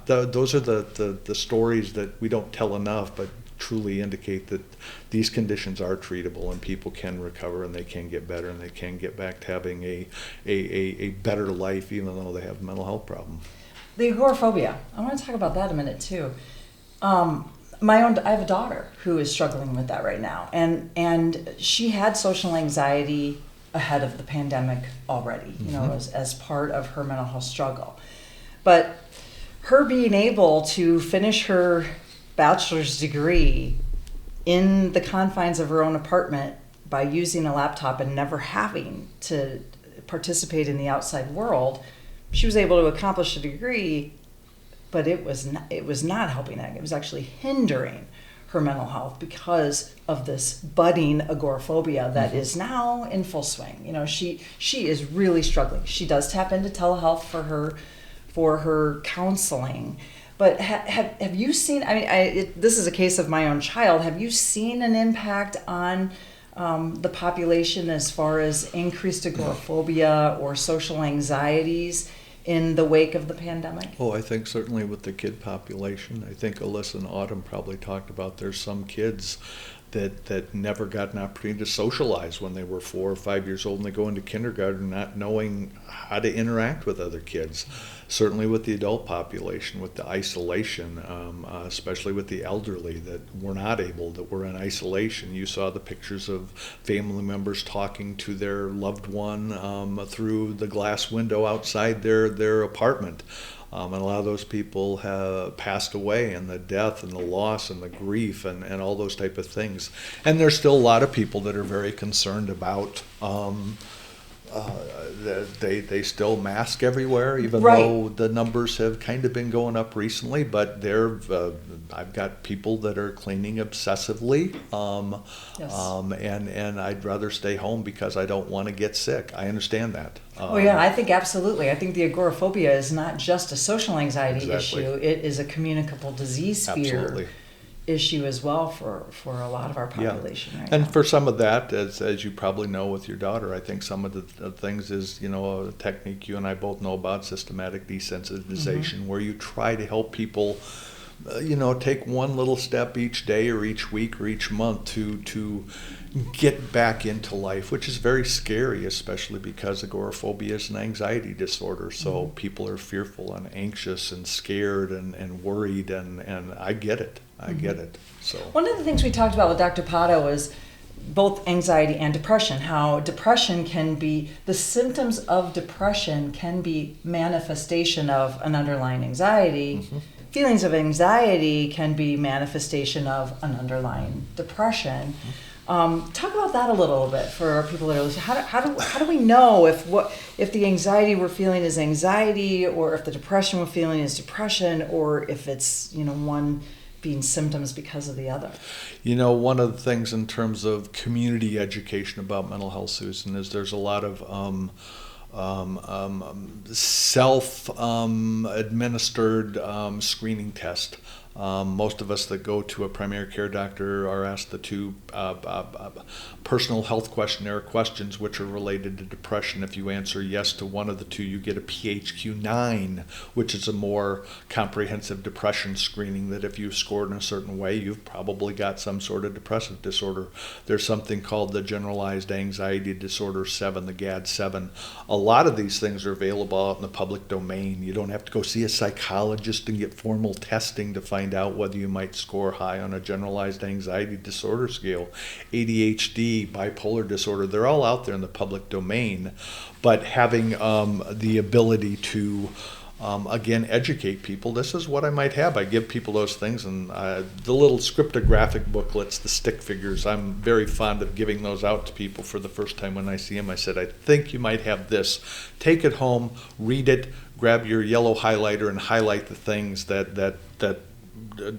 those are the stories that we don't tell enough, but truly indicate that these conditions are treatable and people can recover and they can get better and they can get back to having a better life even though they have a mental health problem. The agoraphobia. I want to talk about that a minute too. I have a daughter who is struggling with that right now, and she had social anxiety ahead of the pandemic already, you know, as part of her mental health struggle. But her being able to finish her bachelor's degree in the confines of her own apartment by using a laptop and never having to participate in the outside world, she was able to accomplish a degree, but it was not helping her. It was actually hindering her mental health because of this budding agoraphobia that is now in full swing. You know, she is really struggling. She does tap into telehealth for her counseling. But have you seen, I mean, this is a case of my own child. Have you seen an impact on the population as far as increased agoraphobia or social anxieties in the wake of the pandemic? Oh, I think certainly with the kid population. I think Alyssa and Autumn probably talked about there's some kids that never got an opportunity to socialize when they were 4 or 5 years old, and they go into kindergarten not knowing how to interact with other kids. Certainly with the adult population, with the isolation, especially with the elderly that were in isolation. You saw the pictures of family members talking to their loved one through the glass window outside their apartment. And a lot of those people have passed away, and the death and the loss and the grief and all those type of things. And there's still a lot of people that are very concerned about they still mask everywhere, even though the numbers have kind of been going up recently. But I've got people that are cleaning obsessively, and I'd rather stay home because I don't want to get sick. I understand that. Oh yeah, I think absolutely. I think the agoraphobia is not just a social anxiety issue; it is a communicable disease fear issue as well for a lot of our population right now. And for some of that, as you probably know with your daughter, I think some of the things is, you know, a technique you and I both know about, systematic desensitization, where you try to help people, you know, take one little step each day or each week or each month to get back into life, which is very scary, especially because agoraphobia is an anxiety disorder. So people are fearful and anxious and scared and worried, and I get it. I get it. So one of the things we talked about with Dr. Pato was both anxiety and depression, how depression can be, the symptoms of depression can be manifestation of an underlying anxiety. Feelings of anxiety can be manifestation of an underlying depression. Talk about that a little bit for our people that are listening. How do we know if the anxiety we're feeling is anxiety, or if the depression we're feeling is depression, or if it's, you know, one being symptoms because of the other? You know, one of the things in terms of community education about mental health, Susan, is there's a lot of self-administered screening test. Most of us that go to a primary care doctor are asked the two personal health questionnaire questions, which are related to depression. If you answer yes to one of the two, you get a PHQ-9, which is a more comprehensive depression screening, that if you've scored in a certain way, you've probably got some sort of depressive disorder. There's something called the Generalized Anxiety Disorder 7, the GAD-7. A lot of these things are available out in the public domain. You don't have to go see a psychologist and get formal testing to find out whether you might score high on a generalized anxiety disorder scale. ADHD, bipolar disorder, they're all out there in the public domain. But having the ability to again, educate people. This is what I might have. I give people those things, and the little scriptographic booklets, the stick figures, I'm very fond of giving those out to people for the first time when I see them. I said, I think you might have this. Take it home, read it, grab your yellow highlighter and highlight the things that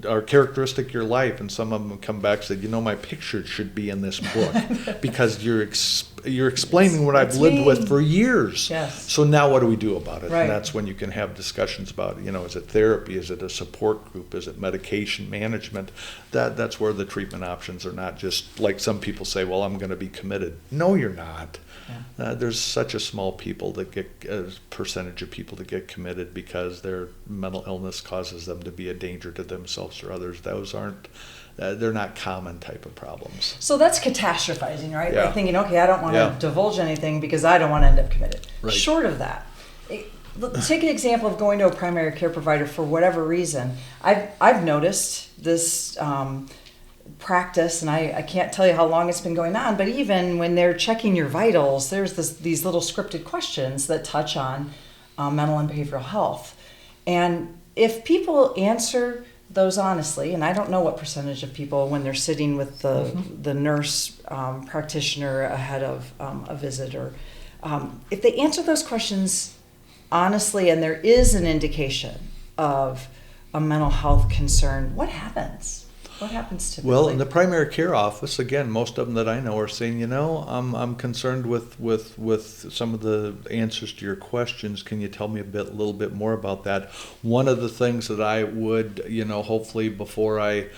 are characteristic of your life. And some of them come back and said, you know, my picture should be in this book because you're explaining what I've lived with for years. Yes. So now what do we do about it? Right. And that's when you can have discussions about, you know, is it therapy? Is it a support group? Is it medication management? That's where the treatment options are not just like some people say, well, I'm going to be committed. No, you're not. Yeah. There's such a small percentage of people that get committed because their mental illness causes them to be a danger to themselves or others. Those aren't, they're not common type of problems. So that's catastrophizing, right? Yeah. Like thinking, okay, I don't want to divulge anything because I don't want to end up committed. Right. Short of that, take an example of going to a primary care provider for whatever reason. I've noticed this practice, and I can't tell you how long it's been going on, but even when they're checking your vitals, there's these little scripted questions that touch on mental and behavioral health. And if people answer those honestly, and I don't know what percentage of people when they're sitting with the nurse practitioner ahead of a visit, or if they answer those questions honestly and there is an indication of a mental health concern, what happens? What happens typically? Well, in the primary care office, again, most of them that I know are saying, I'm concerned with some of the answers to your questions. Can you tell me a little bit more about that? One of the things that I would, hopefully before I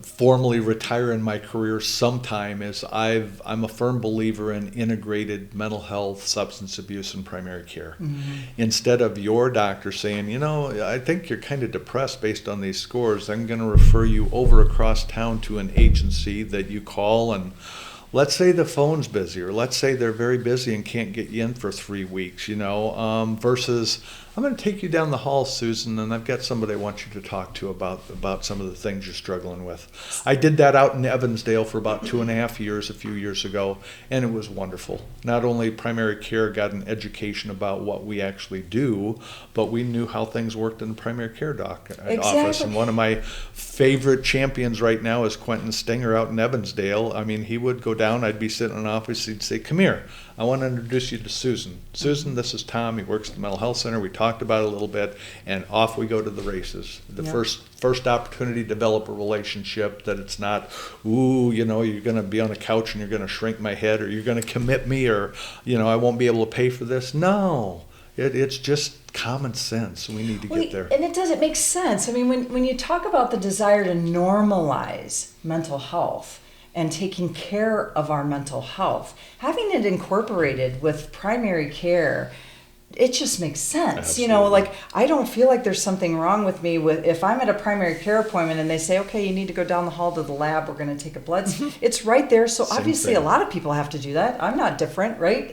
formally retire in my career sometime is I'm a firm believer in integrated mental health, substance abuse, and primary care. Mm-hmm. Instead of your doctor saying, I think you're kind of depressed based on these scores, I'm going to refer you over across town to an agency that you call, and let's say the phone's busy, or let's say they're very busy and can't get you in for 3 weeks, versus I'm going to take you down the hall, Susan, and I've got somebody I want you to talk to about some of the things you're struggling with. I did that out in Evansdale for about 2.5 years, a few years ago, and it was wonderful. Not only primary care got an education about what we actually do, but we knew how things worked in the primary care office. And one of my favorite champions right now is Quentin Stinger out in Evansdale. I mean, he would go down, I'd be sitting in an office, he'd say, "Come here, I want to introduce you to Susan. Susan, this is Tom. He works at the mental health center. We talked about it a little bit, and off we go to the races. The first opportunity to develop a relationship, that it's not, you're going to be on a couch and you're going to shrink my head, or you're going to commit me, or, I won't be able to pay for this." No, it's just common sense. We need to get there. And it makes sense. I mean, when you talk about the desire to normalize mental health and taking care of our mental health, having it incorporated with primary care, it just makes sense. Absolutely. I don't feel like there's something wrong with me if I'm at a primary care appointment and they say, okay, you need to go down the hall to the lab, we're going to take a blood. It's right there. So Same obviously thing. a lot of people have to do that. I'm not different, right?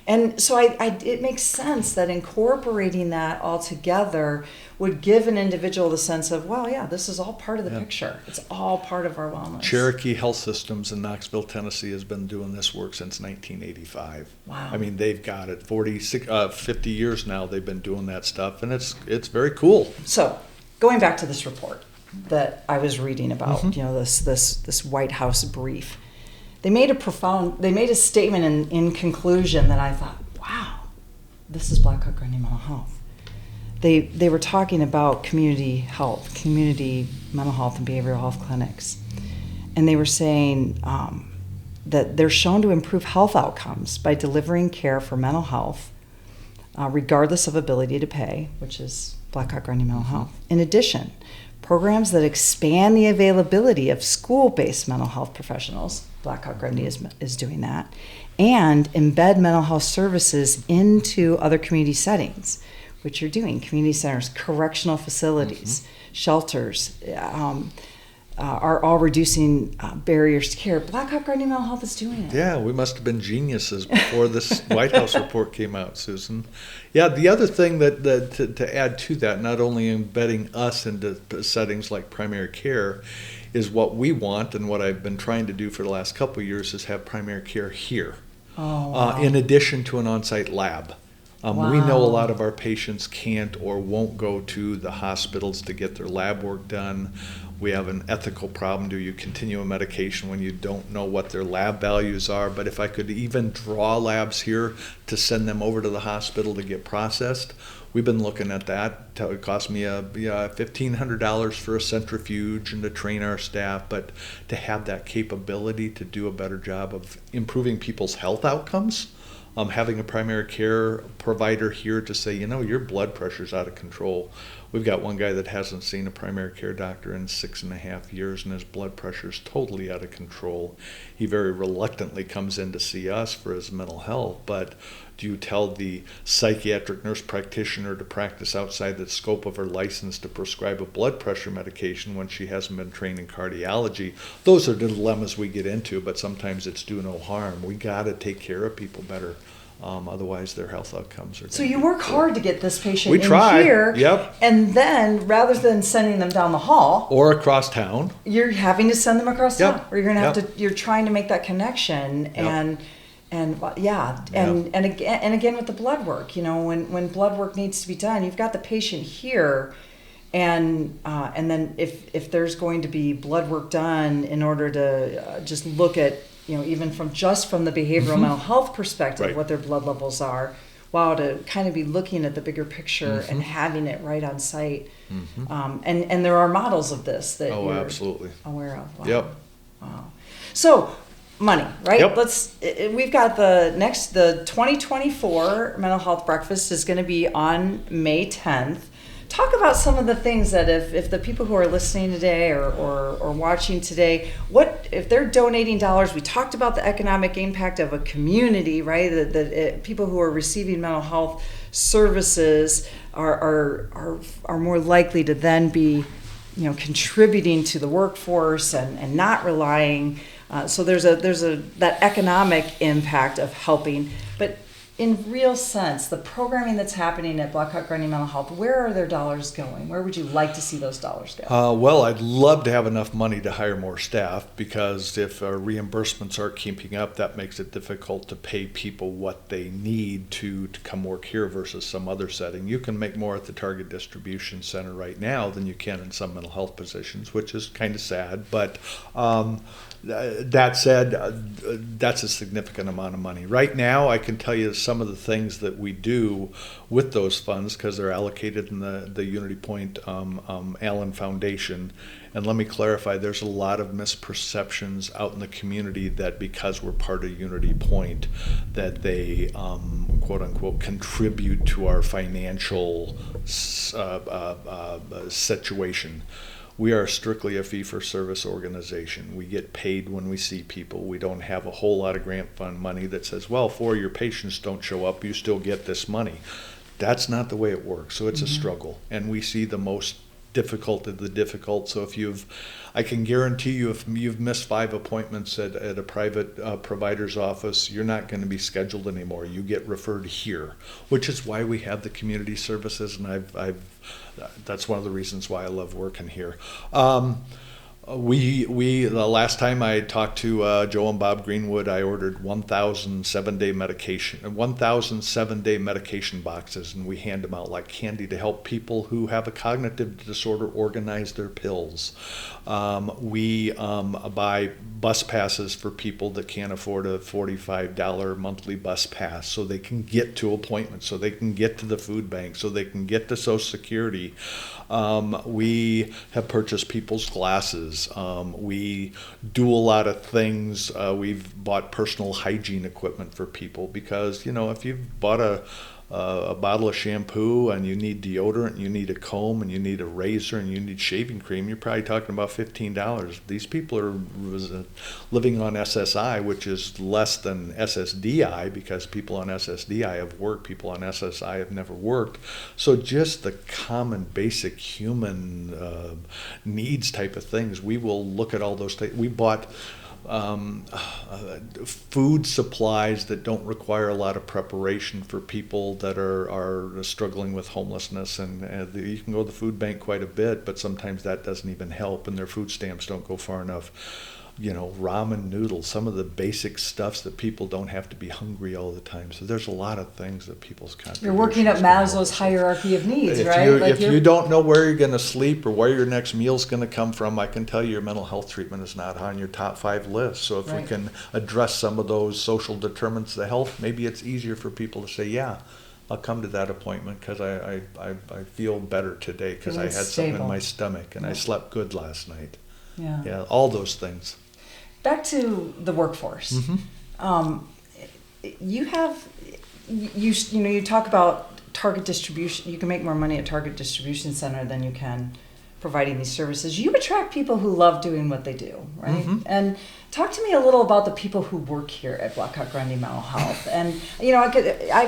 And so it makes sense that incorporating that all together would give an individual the sense of, well, yeah, this is all part of the picture. It's all part of our wellness. Cherokee Health Systems in Knoxville, Tennessee has been doing this work since 1985. Wow. I mean, they've got it 50 years now they've been doing that stuff, and it's very cool. So going back to this report that I was reading about, this White House brief, they made a statement in conclusion that I thought, wow, this is Black Hawk-Grundy mental health. They were talking about community mental health and behavioral health clinics. And they were saying that they're shown to improve health outcomes by delivering care for mental health, regardless of ability to pay, which is Black Hawk-Grundy mental health. In addition, programs that expand the availability of school-based mental health professionals, Black Hawk-Grundy is doing that, and embed mental health services into other community settings, which you're doing. Community centers, correctional facilities, shelters, are all reducing barriers to care. Black Hawk-Grundy mental health is doing it. Yeah, we must have been geniuses before this White House report came out, Susan. Yeah, the other thing that to add to that, not only embedding us into settings like primary care, is what we want, and what I've been trying to do for the last couple of years is have primary care here, in addition to an on-site lab. We know a lot of our patients can't or won't go to the hospitals to get their lab work done. We have an ethical problem. Do you continue a medication when you don't know what their lab values are? But if I could even draw labs here to send them over to the hospital to get processed, we've been looking at that. It cost me $1,500 for a centrifuge and to train our staff, but to have that capability to do a better job of improving people's health outcomes. Having a primary care provider here to say, your blood pressure's out of control. We've got one guy that hasn't seen a primary care doctor in 6.5 years, and his blood pressure's totally out of control. He very reluctantly comes in to see us for his mental health, but do you tell the psychiatric nurse practitioner to practice outside the scope of her license to prescribe a blood pressure medication when she hasn't been trained in cardiology? Those are the dilemmas we get into, but sometimes it's do no harm. We got to take care of people better. Otherwise, their health outcomes are. So you work hard to get this patient we try. Here, yep. And then rather than sending them down the hall or across town, you're having to send them across yep. town, or you're going to have yep. to. You're trying to make that connection, yep. and again with the blood work, when blood work needs to be done, you've got the patient here. And then if there's going to be blood work done in order to just look at, even from the behavioral mental health perspective, right. what their blood levels are, to kind of be looking at the bigger picture and having it right on site. And there are models of this that you're absolutely aware of. Wow. Yep. Wow. So money, right? Yep. We've got the 2024 mental health breakfast is going to be on May 10th. Talk about some of the things that if the people who are listening today or watching today, what if they're donating dollars? We talked about the economic impact of a community, right? That people who are receiving mental health services are more likely to then be, contributing to the workforce and not relying. So there's that economic impact of helping, but in real sense, the programming that's happening at Black Hawk-Grundy Mental Health, where are their dollars going? Where would you like to see those dollars go? Well, I'd love to have enough money to hire more staff, because if our reimbursements aren't keeping up, that makes it difficult to pay people what they need to come work here versus some other setting. You can make more at the Target Distribution Center right now than you can in some mental health positions, which is kind of sad. But that said, that's a significant amount of money. Right now, I can tell you some of the things that we do with those funds, because they're allocated in the Unity Point Allen Foundation. And let me clarify, there's a lot of misperceptions out in the community that because we're part of Unity Point, that they quote unquote contribute to our financial situation. We are strictly a fee-for-service organization. We get paid when we see people. We don't have a whole lot of grant fund money that says, well, 4 of your patients don't show up, you still get this money. That's not the way it works. So it's a struggle. And we see the most difficult of the difficult. So I can guarantee you, if you've missed 5 appointments at a private provider's office, you're not going to be scheduled anymore. You get referred here, which is why we have the community services, and that's one of the reasons why I love working here. The last time I talked to Joe and Bob Greenwood, I ordered 1,000 7-day medication boxes, and we hand them out like candy to help people who have a cognitive disorder organize their pills. We buy bus passes for people that can't afford a $45 monthly bus pass, so they can get to appointments, so they can get to the food bank, so they can get to Social Security. We have purchased people's glasses. We do a lot of things. We've bought personal hygiene equipment for people, because if you've bought a bottle of shampoo and you need deodorant, you need a comb, and you need a razor, and you need shaving cream, you're probably talking about $15. These people are living on SSI, which is less than SSDI, because people on SSDI have worked, people on SSI have never worked. So just the common basic human needs type of things, we will look at all those things. We bought food supplies that don't require a lot of preparation for people that are struggling with homelessness, and you can go to the food bank quite a bit, but sometimes that doesn't even help, and their food stamps don't go far enough. Ramen noodles, some of the basic stuffs that people don't have to be hungry all the time. So there's a lot of things that people's contributions. You're working up Maslow's hierarchy of needs, right? If you don't know where you're going to sleep or where your next meal's going to come from, I can tell you your mental health treatment is not on your top 5 list. So if we can address some of those social determinants of health, maybe it's easier for people to say, yeah, I'll come to that appointment because I feel better today because I had something in my stomach and I slept good last night. Yeah, all those things. Back to the workforce. You talk about Target distribution. You can make more money at Target Distribution Center than you can providing these services. You attract people who love doing what they do, right? And talk to me a little about the people who work here at Black Hawk-Grundy Mental Health. And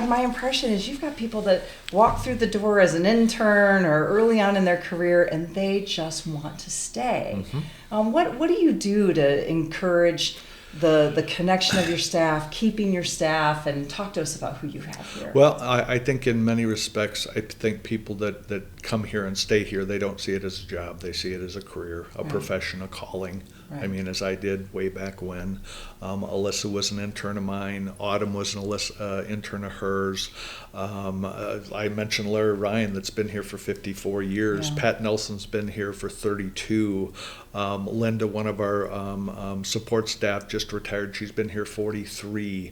my impression is you've got people that walk through the door as an intern or early on in their career, and they just want to stay. What do you do to encourage the connection of your staff, keeping your staff, and talk to us about who you have here. Well, I think in many respects, I think people that come here and stay here, they don't see it as a job. They see it as a career, a profession, a calling. Right. I mean, as I did way back when. Alyssa was an intern of mine. Autumn was an intern of hers. I mentioned Larry Ryan, that's been here for 54 years. Yeah. Pat Nelson's been here for 32. Linda, one of our support staff, just retired. She's been here 43.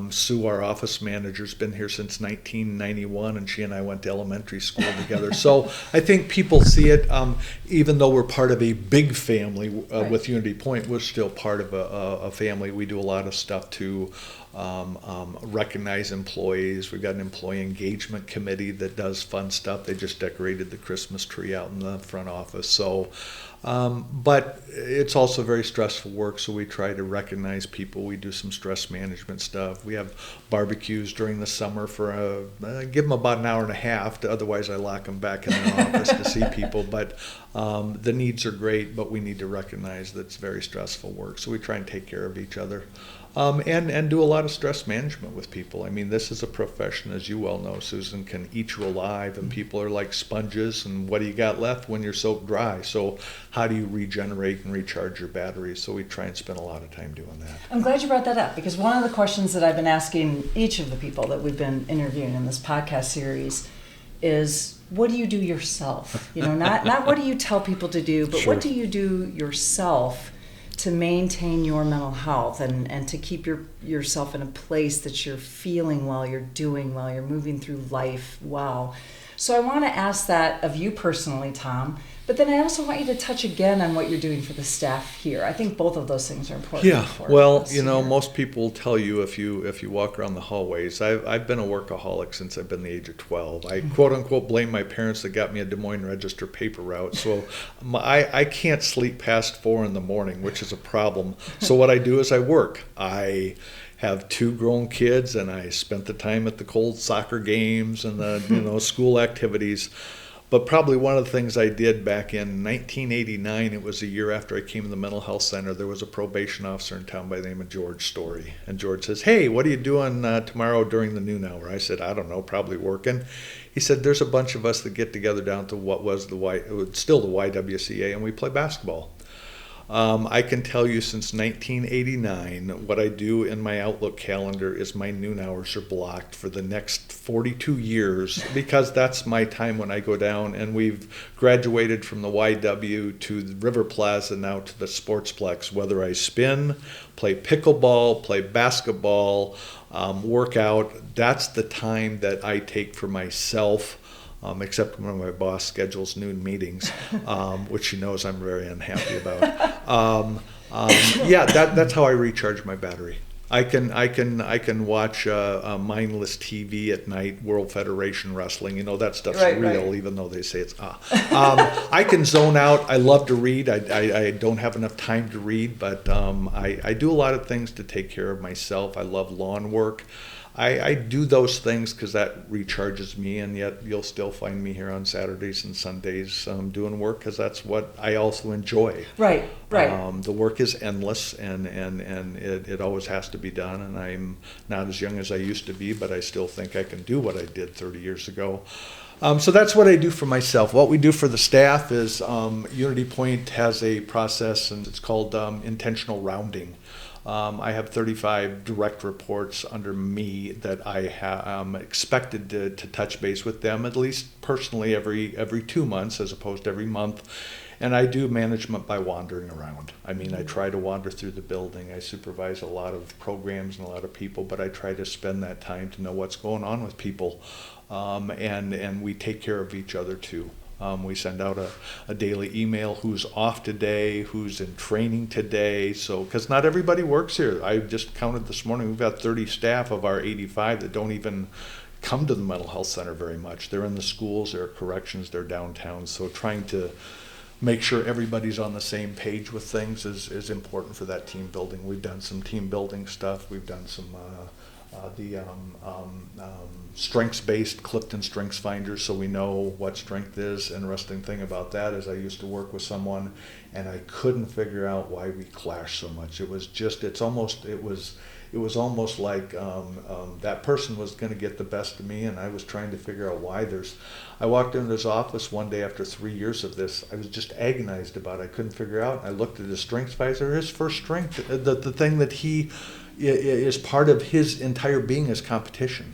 Sue, our office manager, has been here since 1991, and she and I went to elementary school together. So I think people see it, even though we're part of a big family with Unity Point, we're still part of a family. We do a lot of stuff to recognize employees. We've got an employee engagement committee that does fun stuff. They just decorated the Christmas tree out in the front office. So, but it's also very stressful work, so we try to recognize people. We do some stress management stuff. We have barbecues during the summer for give them about an hour and a half. Otherwise, I lock them back in the office to see people. But the needs are great, but we need to recognize that it's very stressful work. So we try and take care of each other. And do a lot of stress management with people. I mean, this is a profession, as you well know, Susan, can eat you alive, and people are like sponges, and what do you got left when you're soaked dry? So how do you regenerate and recharge your batteries? So we try and spend a lot of time doing that. I'm glad you brought that up, because one of the questions that I've been asking each of the people that we've been interviewing in this podcast series is, what do you do yourself? You know, not what do you tell people to do, but What do you do yourself to maintain your mental health and to keep yourself in a place that you're feeling well, you're doing well, you're moving through life well. So I want to ask that of you personally, Tom, but then I also want you to touch again on what you're doing for the staff here. I think both of those things are important. Yeah, well, you know, most people will tell you if you walk around the hallways. I've been a workaholic since I've been the age of 12. I quote unquote blame my parents that got me a Des Moines Register paper route. So I can't sleep past 4 in the morning, which is a problem. So what I do is I work. I have 2 grown kids, and I spent the time at the cold soccer games and the school activities. But probably one of the things I did back in 1989, it was a year after I came to the mental health center, there was a probation officer in town by the name of George Story. And George says, "Hey, what are you doing tomorrow during the noon hour?" I said, "I don't know, probably working." He said, "There's a bunch of us that get together down to what was still the YWCA, and we play basketball." I can tell you since 1989, what I do in my Outlook calendar is my noon hours are blocked for the next 42 years, because that's my time when I go down, and we've graduated from the YW to the River Plaza, now to the Sportsplex. Whether I spin, play pickleball, play basketball, work out, that's the time that I take for myself. Except when my boss schedules noon meetings, which she knows I'm very unhappy about. That's how I recharge my battery. I can watch mindless TV at night, World Federation Wrestling. You know, that stuff's real, even though they say it's I can zone out. I love to read. I don't have enough time to read, but I do a lot of things to take care of myself. I love lawn work. I do those things because that recharges me, and yet you'll still find me here on Saturdays and Sundays doing work, because that's what I also enjoy. Right. The work is endless, and it always has to be done, and I'm not as young as I used to be, but I still think I can do what I did 30 years ago. So that's what I do for myself. What we do for the staff is Unity Point has a process, and it's called intentional rounding. I have 35 direct reports under me that I am expected to touch base with them, at least personally, every 2 months as opposed to every month. And I do management by wandering around. I mean, I try to wander through the building. I supervise a lot of programs and a lot of people, but I try to spend that time to know what's going on with people. And we take care of each other too. We send out a daily email, who's off today, who's in training today. So, because not everybody works here. I just counted this morning, we've got 30 staff of our 85 that don't even come to the mental health center very much. They're in the schools, they're corrections, they're downtown. So trying to make sure everybody's on the same page with things is important for that team building. We've done some team building stuff. We've done some the strengths-based Clifton Strengths Finder, so we know what strength is. Interesting thing about that is I used to work with someone, and I couldn't figure out why we clashed so much. It was almost like that person was going to get the best of me, and I was trying to figure out why. I walked into his office one day after 3 years of this. I was just agonized about it. I couldn't figure out. I looked at his strengths finder. His first strength, the thing that he is part of his entire being is competition.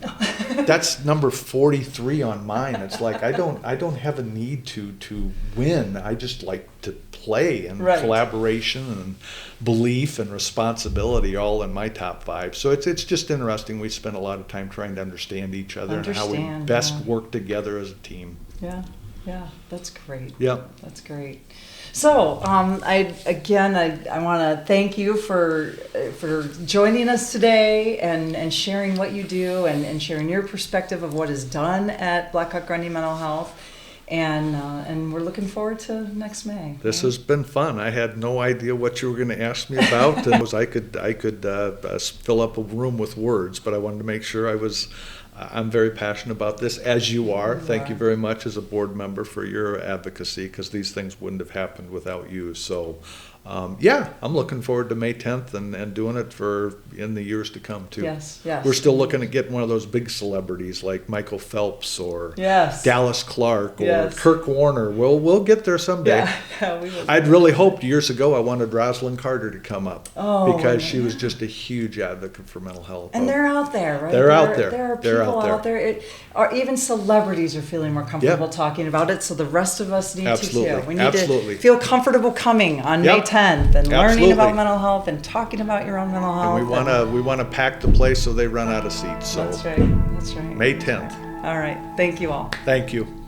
That's number 43 on mine. It's like I don't have a need to win. I just like to play, and right. Collaboration and belief and responsibility all in my top 5. So it's just interesting. We spend a lot of time trying to understand each other and how we best work together as a team. Yeah, that's great. Yeah, that's great. So I want to thank you for joining us today and sharing what you do and sharing your perspective of what is done at Black Hawk-Grundy Mental Health. And we're looking forward to next May. This has been fun. I had no idea what you were going to ask me about, and I could fill up a room with words, but I wanted to make sure I'm very passionate about this, as you are. Thank you very much as a board member for your advocacy, because these things wouldn't have happened without you. So, I'm looking forward to May 10th and doing it in the years to come, too. Yes. We're still looking at getting one of those big celebrities like Michael Phelps or Dallas Clark or Kirk Warner. We'll get there someday. Yeah, we will. I'd really hoped years ago I wanted Rosalind Carter to come up because she was just a huge advocate for mental health. And they're out there, right? They're out there. There are people out there. Or even celebrities are feeling more comfortable talking about it, so the rest of us need to too. We need to feel comfortable coming on May 10th and learning about mental health and talking about your own mental health. And we want to pack the place so they run out of seats. So That's right. May 10th. All right. Thank you all. Thank you.